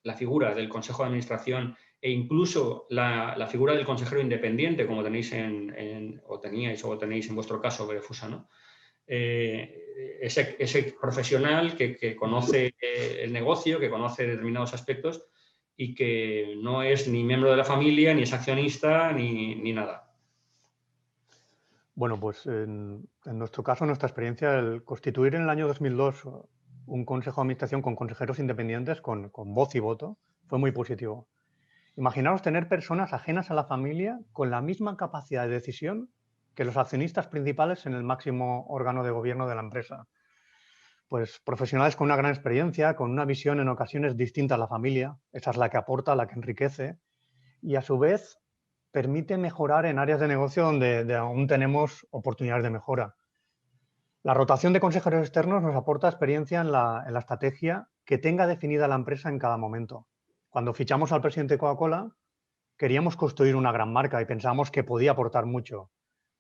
la figura del consejo de administración e incluso la figura del consejero independiente, como tenéis o tenéis en vuestro caso, Grefusa, ¿no? Ese profesional que conoce el negocio, que conoce determinados aspectos y que no es ni miembro de la familia, ni es accionista, ni nada. Bueno, pues en nuestro caso, en nuestra experiencia, el constituir en el año 2002 un consejo de administración con consejeros independientes, con voz y voto, fue muy positivo. Imaginaos tener personas ajenas a la familia con la misma capacidad de decisión que los accionistas principales en el máximo órgano de gobierno de la empresa. Pues profesionales con una gran experiencia, con una visión en ocasiones distinta a la familia, esa es la que aporta, la que enriquece, y a su vez permite mejorar en áreas de negocio donde aún tenemos oportunidades de mejora. La rotación de consejeros externos nos aporta experiencia en la estrategia que tenga definida la empresa en cada momento. Cuando fichamos al presidente de Coca-Cola, queríamos construir una gran marca y pensábamos que podía aportar mucho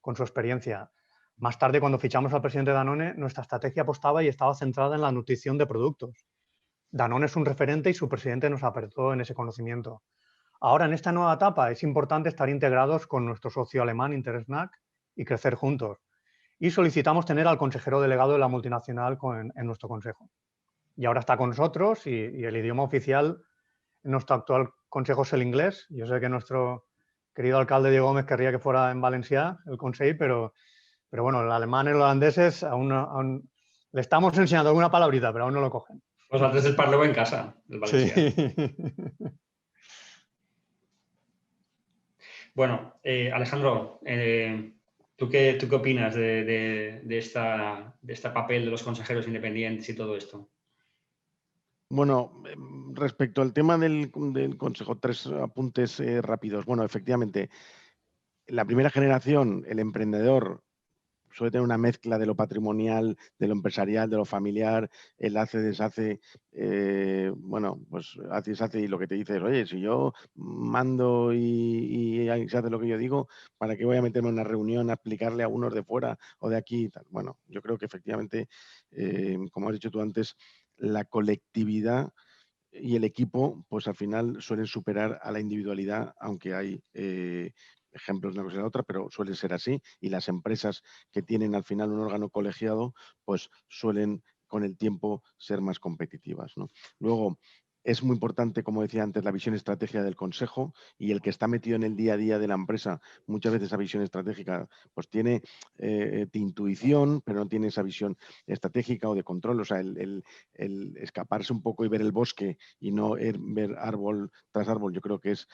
con su experiencia. Más tarde, cuando fichamos al presidente de Danone, nuestra estrategia apostaba y estaba centrada en la nutrición de productos. Danone es un referente y su presidente nos aportó en ese conocimiento. Ahora, en esta nueva etapa, es importante estar integrados con nuestro socio alemán Intersnack y crecer juntos. Y solicitamos tener al consejero delegado de la multinacional en nuestro consejo. Y ahora está con nosotros y el idioma oficial en nuestro actual consejo es el inglés. Yo sé que nuestro querido alcalde Diego Gómez querría que fuera en valencià el consejo, pero bueno, el alemán y los holandeses aún le estamos enseñando alguna palabrita, pero aún no lo cogen. Vosaltres parleu en casa, el valencià. Sí. Bueno, Alejandro, ¿tú qué opinas de este papel de los consejeros independientes y todo esto? Bueno, respecto al tema del consejo, 3 apuntes rápidos. Bueno, efectivamente, la primera generación, el emprendedor, suele tener una mezcla de lo patrimonial, de lo empresarial, de lo familiar, el hace, deshace, bueno, pues hace, deshace y lo que te dices, oye, si yo mando y se hace lo que yo digo, ¿para qué voy a meterme en una reunión a explicarle a unos de fuera o de aquí y tal? Bueno, yo creo que efectivamente, como has dicho tú antes, la colectividad y el equipo, pues al final suelen superar a la individualidad, aunque hay ejemplos de una cosa y la otra, pero suele ser así. Y las empresas que tienen al final un órgano colegiado, pues suelen con el tiempo ser más competitivas, ¿no? Luego, es muy importante, como decía antes, la visión estratégica del consejo y el que está metido en el día a día de la empresa, muchas veces esa visión estratégica pues tiene de intuición, pero no tiene esa visión estratégica o de control, o sea, el escaparse un poco y ver el bosque y no ver árbol tras árbol, yo creo que es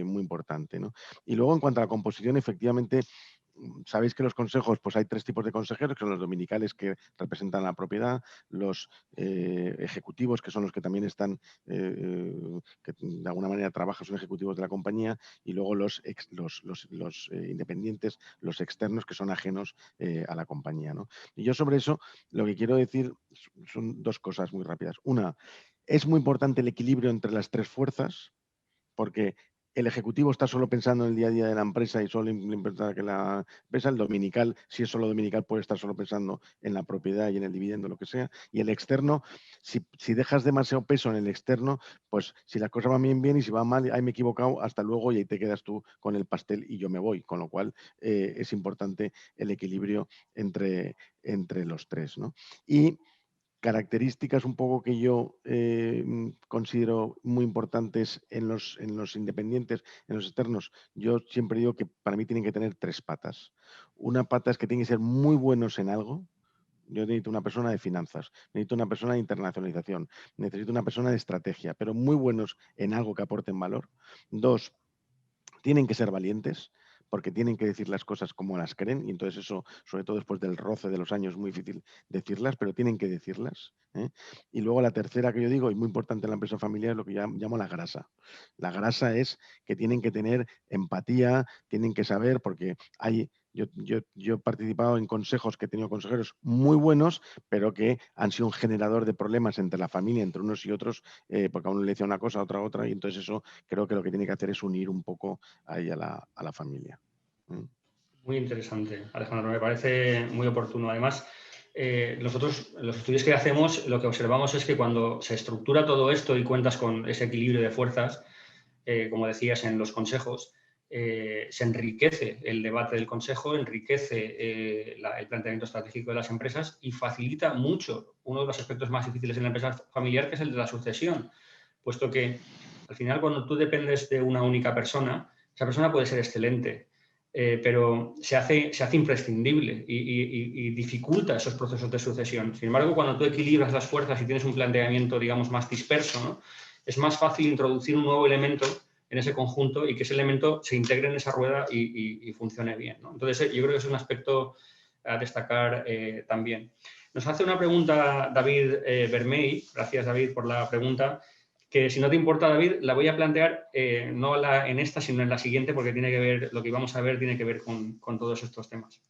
muy importante, ¿no? Y luego, en cuanto a la composición, efectivamente, sabéis que los consejos, pues hay 3 tipos de consejeros, que son los dominicales que representan la propiedad, los ejecutivos, que son los que también están, que de alguna manera trabajan, son ejecutivos de la compañía, y luego los independientes, los externos, que son ajenos a la compañía, ¿no? Y yo sobre eso lo que quiero decir son 2 cosas muy rápidas. Una, es muy importante el equilibrio entre las 3 fuerzas, porque el ejecutivo está solo pensando en el día a día de la empresa y solo implementar que la empresa, el dominical, si es solo dominical, puede estar solo pensando en la propiedad y en el dividendo, lo que sea. Y el externo, si dejas demasiado peso en el externo, pues si las cosas van bien y si va mal, ahí me he equivocado, hasta luego y ahí te quedas tú con el pastel y yo me voy. Con lo cual es importante el equilibrio entre los 3, ¿no? Y características un poco que yo considero muy importantes en los independientes, en los externos. Yo siempre digo que para mí tienen que tener 3 patas. Una pata es que tienen que ser muy buenos en algo. Yo necesito una persona de finanzas, necesito una persona de internacionalización, necesito una persona de estrategia, pero muy buenos en algo que aporten valor. 2, tienen que ser valientes porque tienen que decir las cosas como las creen y entonces eso, sobre todo después del roce de los años, es muy difícil decirlas, pero tienen que decirlas, ¿eh? Y luego la tercera que yo digo, y muy importante en la empresa familiar, es lo que llamo la grasa. La grasa es que tienen que tener empatía, tienen que saber, porque yo he participado en consejos que he tenido consejeros muy buenos, pero que han sido un generador de problemas entre la familia, entre unos y otros, porque a uno le decía una cosa, a otra, y entonces eso creo que lo que tiene que hacer es unir un poco ahí a la familia. Muy interesante, Alejandro, me parece muy oportuno. Además, nosotros, los estudios que hacemos, lo que observamos es que cuando se estructura todo esto y cuentas con ese equilibrio de fuerzas, como decías en los consejos, se enriquece el debate del consejo, enriquece el planteamiento estratégico de las empresas y facilita mucho uno de los aspectos más difíciles en la empresa familiar, que es el de la sucesión, puesto que al final cuando tú dependes de una única persona, esa persona puede ser excelente, pero se hace imprescindible y dificulta esos procesos de sucesión. Sin embargo, cuando tú equilibras las fuerzas y tienes un planteamiento, digamos, más disperso, ¿no?, es más fácil introducir un nuevo elemento en ese conjunto y que ese elemento se integre en esa rueda y funcione bien, ¿no? Entonces, yo creo que es un aspecto a destacar también. Nos hace una pregunta David Bermey. Gracias, David, por la pregunta. Que si no te importa, David, la voy a plantear no en esta, sino en la siguiente, porque tiene que ver, lo que vamos a ver tiene que ver con todos estos temas.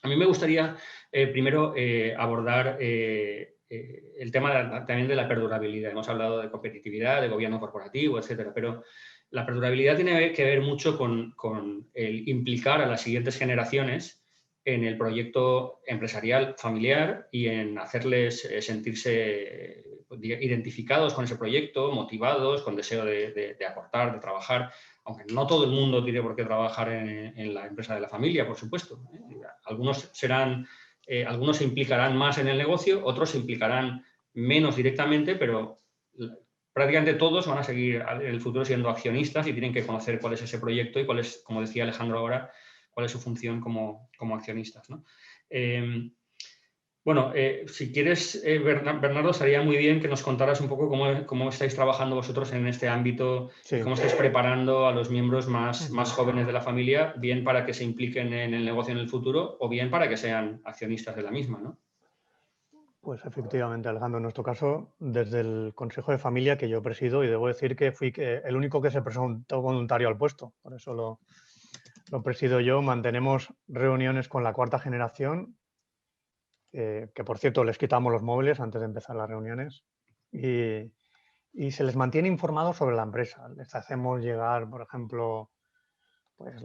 A mí me gustaría primero abordar el tema también de la perdurabilidad. Hemos hablado de competitividad, de gobierno corporativo, etcétera, pero la perdurabilidad tiene que ver mucho con el implicar a las siguientes generaciones en el proyecto empresarial familiar y en hacerles sentirse identificados con ese proyecto, motivados, con deseo de aportar, de trabajar, aunque no todo el mundo tiene por qué trabajar en la empresa de la familia, por supuesto. Algunos se implicarán más en el negocio, otros se implicarán menos directamente, pero prácticamente todos van a seguir en el futuro siendo accionistas y tienen que conocer cuál es ese proyecto y cuál es, como decía Alejandro ahora, cuál es su función como accionistas, ¿no? Bueno, si quieres, Bernardo, estaría muy bien que nos contaras un poco cómo estáis trabajando vosotros en este ámbito, sí. Cómo estáis preparando a los miembros más jóvenes de la familia, bien para que se impliquen en el negocio en el futuro o bien para que sean accionistas de la misma, ¿no? Pues efectivamente, Alejandro, en nuestro caso, desde el Consejo de Familia que yo presido, y debo decir que fui el único que se presentó voluntario al puesto, por eso lo presido yo. Mantenemos reuniones con la cuarta generación, que por cierto les quitamos los móviles antes de empezar las reuniones, y se les mantiene informados sobre la empresa. Les hacemos llegar, por ejemplo, pues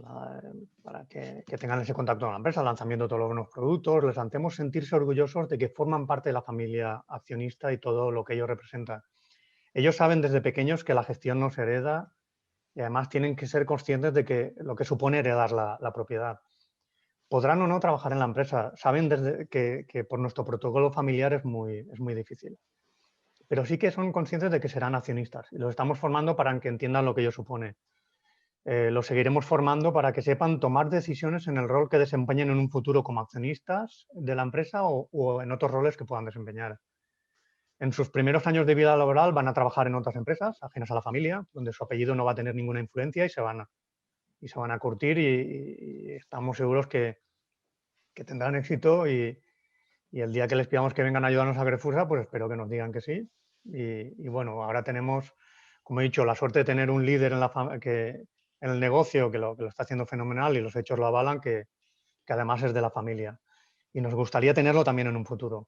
para que tengan ese contacto con la empresa, el lanzamiento de todos los nuevos productos, les hacemos sentirse orgullosos de que forman parte de la familia accionista y todo lo que ellos representan. Ellos saben desde pequeños que la gestión no se hereda y además tienen que ser conscientes de que lo que supone heredar la propiedad. Podrán o no trabajar en la empresa, saben desde que por nuestro protocolo familiar es muy difícil. Pero sí que son conscientes de que serán accionistas y los estamos formando para que entiendan lo que ello supone. Los seguiremos formando para que sepan tomar decisiones en el rol que desempeñen en un futuro como accionistas de la empresa o en otros roles que puedan desempeñar. En sus primeros años de vida laboral van a trabajar en otras empresas ajenas a la familia, donde su apellido no va a tener ninguna influencia y se van a curtir y estamos seguros que tendrán éxito y el día que les pidamos que vengan a ayudarnos a Grefusa, pues espero que nos digan que sí. Y bueno, ahora tenemos, como he dicho, la suerte de tener un líder en el negocio que lo está haciendo fenomenal y los hechos lo avalan, que además es de la familia. Y nos gustaría tenerlo también en un futuro.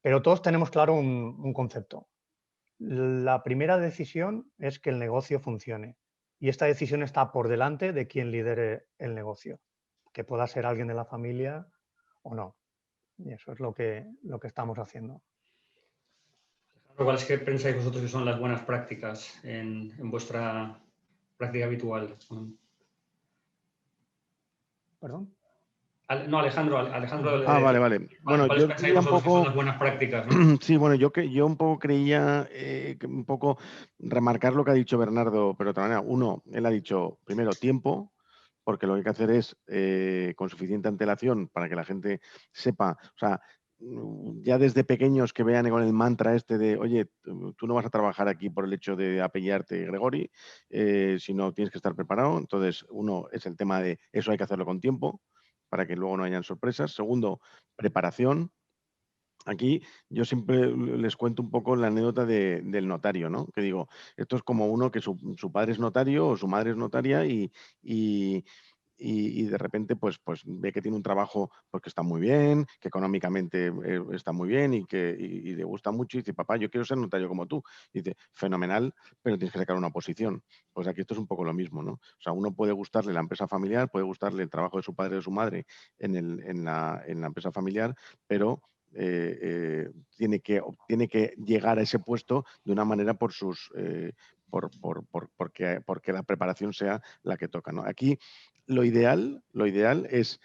Pero todos tenemos claro un concepto. La primera decisión es que el negocio funcione. Y esta decisión está por delante de quien lidere el negocio, que pueda ser alguien de la familia o no. Y eso es lo que estamos haciendo. ¿Cuáles que pensáis vosotros que son las buenas prácticas en vuestra práctica habitual? ¿Perdón? No, Alejandro. Vale. Bueno, ¿Cuáles yo pensáis creía un vosotros que son poco, las buenas prácticas, ¿no? sí, bueno, yo un poco creía que un poco remarcar lo que ha dicho Bernardo, pero de otra manera. Uno, él ha dicho, primero, tiempo, porque lo que hay que hacer es con suficiente antelación para que la gente sepa, o sea, ya desde pequeños que vean con el mantra este de, oye, tú no vas a trabajar aquí por el hecho de apellidarte Gregori, sino tienes que estar preparado. Entonces, uno es el tema de eso, hay que hacerlo con tiempo para que luego no hayan sorpresas. Segundo, preparación. Aquí yo siempre les cuento un poco la anécdota del notario, ¿no? Que digo, esto es como uno que su padre es notario o su madre es notaria y de repente pues ve que tiene un trabajo pues, que está muy bien, que económicamente está muy bien y le gusta mucho y dice, papá, yo quiero ser notario como tú. Y dice, fenomenal, pero tienes que sacar una oposición. Pues aquí esto es un poco lo mismo, ¿no? O sea, uno puede gustarle la empresa familiar, puede gustarle el trabajo de su padre o de su madre en la empresa familiar, pero tiene que llegar a ese puesto de una manera porque la preparación sea la que toca, ¿no? Aquí lo ideal es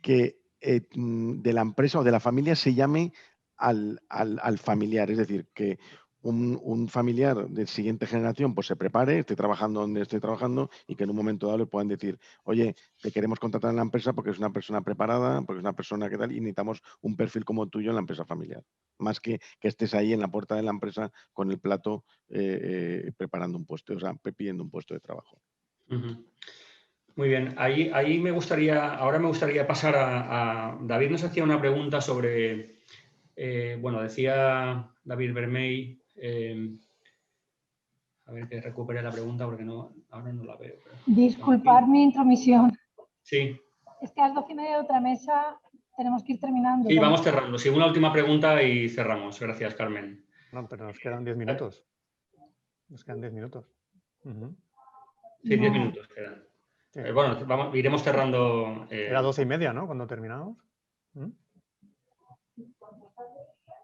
que de la empresa o de la familia se llame al familiar, es decir, que un familiar de siguiente generación pues se prepare, esté trabajando donde esté trabajando y que en un momento dado le puedan decir, oye, te queremos contratar en la empresa porque es una persona preparada, porque es una persona que tal y necesitamos un perfil como tuyo en la empresa familiar. Más que estés ahí en la puerta de la empresa con el plato preparando un puesto, o sea, pidiendo un puesto de trabajo. Uh-huh. Muy bien, ahora me gustaría pasar a David. Nos hacía una pregunta sobre, bueno, decía David Vermey, a ver que recupere la pregunta porque ahora no la veo. Disculpad mi intromisión. Sí. Es que a las 12:30 de otra mesa tenemos que ir terminando. Sí, vamos cerrando. Sí, una última pregunta y cerramos. Gracias, Carmen. No, pero nos quedan 10 minutos. Nos quedan 10 minutos. Uh-huh. Sí, 10 minutos quedan. Sí. Bueno, iremos cerrando. Era 12:30, ¿no? Cuando terminamos. ¿Mm?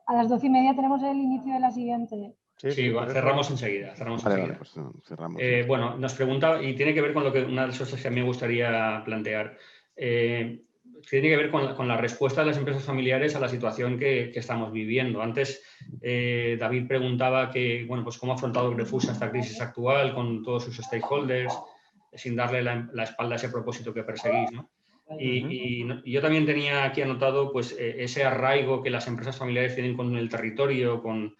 A las 12:30 tenemos el inicio de la siguiente. Sí, cerramos enseguida. Vale, pues cerramos. Bueno, nos pregunta, y tiene que ver con una de las cosas que a mí me gustaría plantear. Tiene que ver con la respuesta de las empresas familiares a la situación que estamos viviendo. Antes, David preguntaba pues cómo ha afrontado Grefusa esta crisis actual con todos sus stakeholders, sin darle la espalda a ese propósito que perseguís, ¿no? Y yo también tenía aquí anotado pues, ese arraigo que las empresas familiares tienen con el territorio, con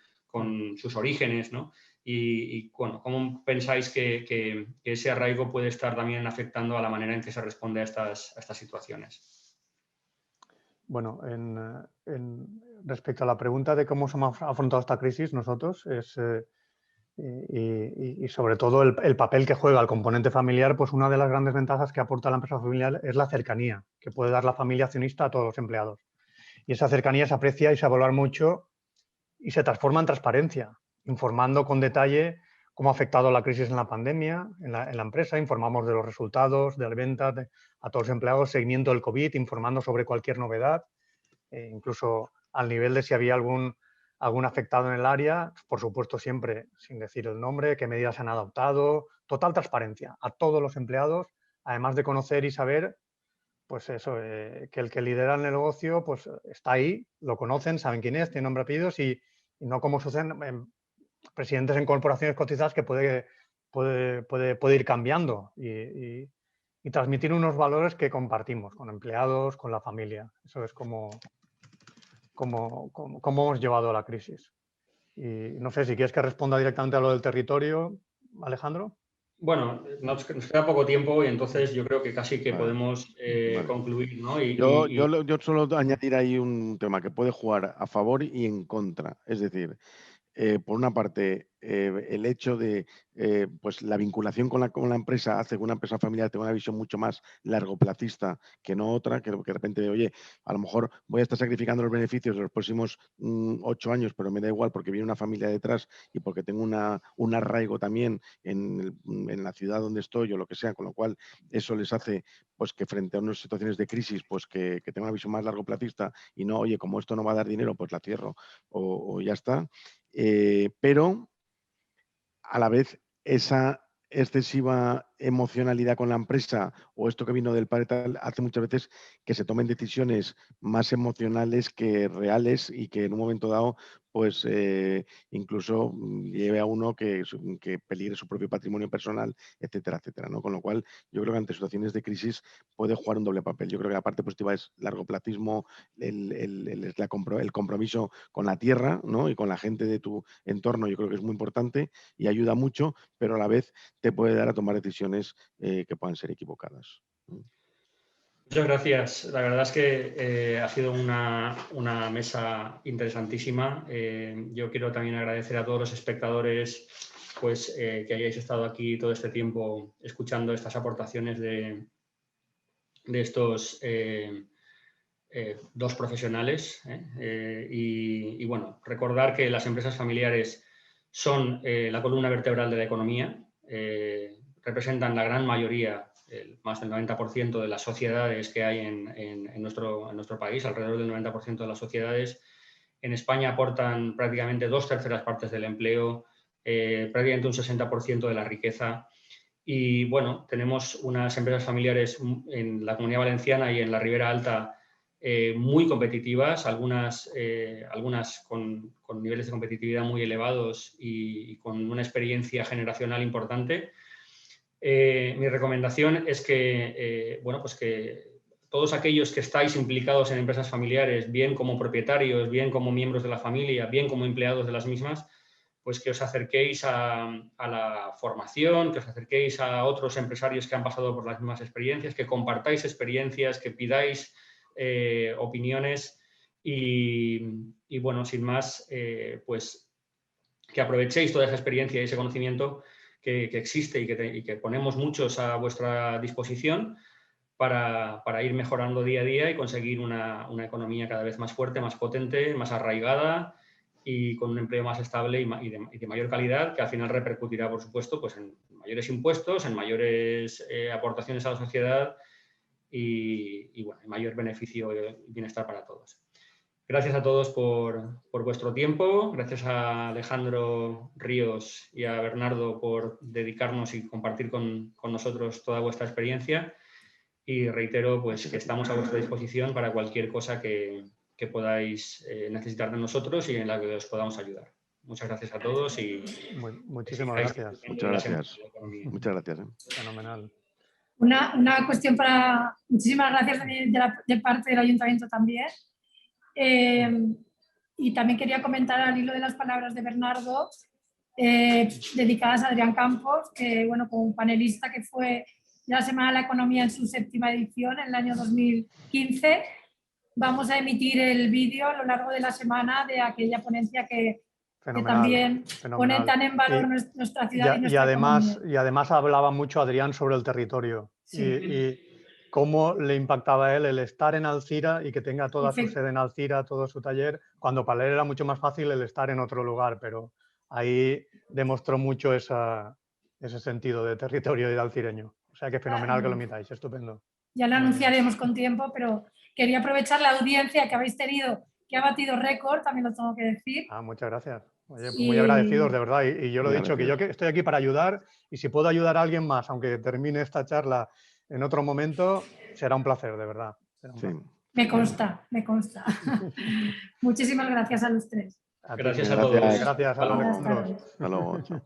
sus orígenes, ¿no? Y bueno, ¿cómo pensáis que ese arraigo puede estar también afectando a la manera en que se responde a estas situaciones? Bueno, respecto a la pregunta de cómo hemos afrontado esta crisis, nosotros Y sobre todo el papel que juega el componente familiar, pues una de las grandes ventajas que aporta la empresa familiar es la cercanía que puede dar la familia accionista a todos los empleados. Y esa cercanía se aprecia y se valora mucho y se transforma en transparencia, informando con detalle cómo ha afectado la crisis en la pandemia, en la empresa. Informamos de los resultados, de las ventas, a todos los empleados, seguimiento del COVID, informando sobre cualquier novedad, incluso al nivel de si había algún afectado en el área, por supuesto siempre sin decir el nombre, qué medidas han adoptado, total transparencia a todos los empleados, además de conocer y saber, pues eso, que el que lidera el negocio pues está ahí, lo conocen, saben quién es, tiene nombre, apellidos y no como suceden en presidentes en corporaciones cotizadas que puede ir cambiando y transmitir unos valores que compartimos con empleados, con la familia. Eso es como hemos llevado la crisis. Y no sé si quieres que responda directamente a lo del territorio, Alejandro. Bueno, nos queda poco tiempo y entonces yo creo que casi que Vale. podemos concluir, ¿no? Yo solo añadir ahí un tema que puede jugar a favor y en contra. Es decir, por una parte, el hecho de pues la vinculación con la empresa hace que una empresa familiar tenga una visión mucho más largoplacista que no otra, que de repente, oye, a lo mejor voy a estar sacrificando los beneficios de los próximos 8 años, pero me da igual porque viene una familia detrás y porque tengo un arraigo también en la ciudad donde estoy o lo que sea, con lo cual eso les hace pues que frente a unas situaciones de crisis, pues que tenga una visión más largoplacista y no, oye, como esto no va a dar dinero, pues la cierro o ya está. Pero a la vez esa excesiva emocionalidad con la empresa o esto que vino del padre tal hace muchas veces que se tomen decisiones más emocionales que reales y que en un momento dado pues incluso lleve a uno que peligre su propio patrimonio personal, etcétera, etcétera, ¿no? Con lo cual yo creo que ante situaciones de crisis puede jugar un doble papel. Yo creo que la parte positiva es largoplacismo, el compromiso con la tierra, ¿no? Y con la gente de tu entorno, yo creo que es muy importante y ayuda mucho, pero a la vez te puede dar a tomar decisiones que puedan ser equivocadas. Muchas gracias. La verdad es que ha sido una mesa interesantísima. Yo quiero también agradecer a todos los espectadores pues, que hayáis estado aquí todo este tiempo escuchando estas aportaciones de estos dos profesionales. Y bueno, recordar que las empresas familiares son la columna vertebral de la economía, representan la gran mayoría, más del 90% de las sociedades que hay en nuestro país, alrededor del 90% de las sociedades. En España aportan prácticamente 2/3 partes del empleo, prácticamente un 60% de la riqueza. Y bueno, tenemos unas empresas familiares en la Comunidad Valenciana y en la Ribera Alta muy competitivas, algunas con niveles de competitividad muy elevados y con una experiencia generacional importante. Mi recomendación es que, bueno, pues que todos aquellos que estáis implicados en empresas familiares, bien como propietarios, bien como miembros de la familia, bien como empleados de las mismas, pues que os acerquéis a la formación, que os acerquéis a otros empresarios que han pasado por las mismas experiencias, que compartáis experiencias, que pidáis opiniones y bueno, sin más, pues que aprovechéis toda esa experiencia y ese conocimiento que existe y que ponemos muchos a vuestra disposición para ir mejorando día a día y conseguir una economía cada vez más fuerte, más potente, más arraigada y con un empleo más estable y de mayor calidad, que al final repercutirá, por supuesto, pues en mayores impuestos, en mayores aportaciones a la sociedad y bueno, en mayor beneficio y bienestar para todos. Gracias a todos por vuestro tiempo, gracias a Alejandro Ríos y a Bernardo por dedicarnos y compartir con nosotros toda vuestra experiencia y reitero pues, que estamos a vuestra disposición para cualquier cosa que podáis necesitar de nosotros y en la que os podamos ayudar. Muchas gracias a todos y muchísimas gracias. Muchas gracias. Muchas gracias. Fenomenal. Una cuestión para... Muchísimas gracias de parte del Ayuntamiento también. Y también quería comentar al hilo de las palabras de Bernardo, dedicadas a Adrián Campos, que bueno, como panelista que fue de la Semana de la Economía en su 7ª edición en el año 2015. Vamos a emitir el vídeo a lo largo de la semana de aquella ponencia que que también pone tan en valor nuestra ciudad y nuestra economía. Y además hablaba mucho Adrián sobre el territorio y cómo le impactaba a él el estar en Alzira y que tenga toda su sede en Alzira, todo su taller, cuando para él era mucho más fácil el estar en otro lugar, pero ahí demostró mucho ese sentido de territorio y de alcireño. O sea que fenomenal que lo imitáis, estupendo. Ya lo anunciaremos con tiempo, pero quería aprovechar la audiencia que habéis tenido, que ha batido récord, también lo tengo que decir. Muchas gracias. Oye, muy agradecidos, de verdad. Y yo lo he dicho, que yo estoy aquí para ayudar y si puedo ayudar a alguien más, aunque termine esta charla en otro momento, será un placer, de verdad. Me consta, me consta. Muchísimas gracias a los tres. Gracias a todos. Gracias a Alejandro. Hasta luego. Chao.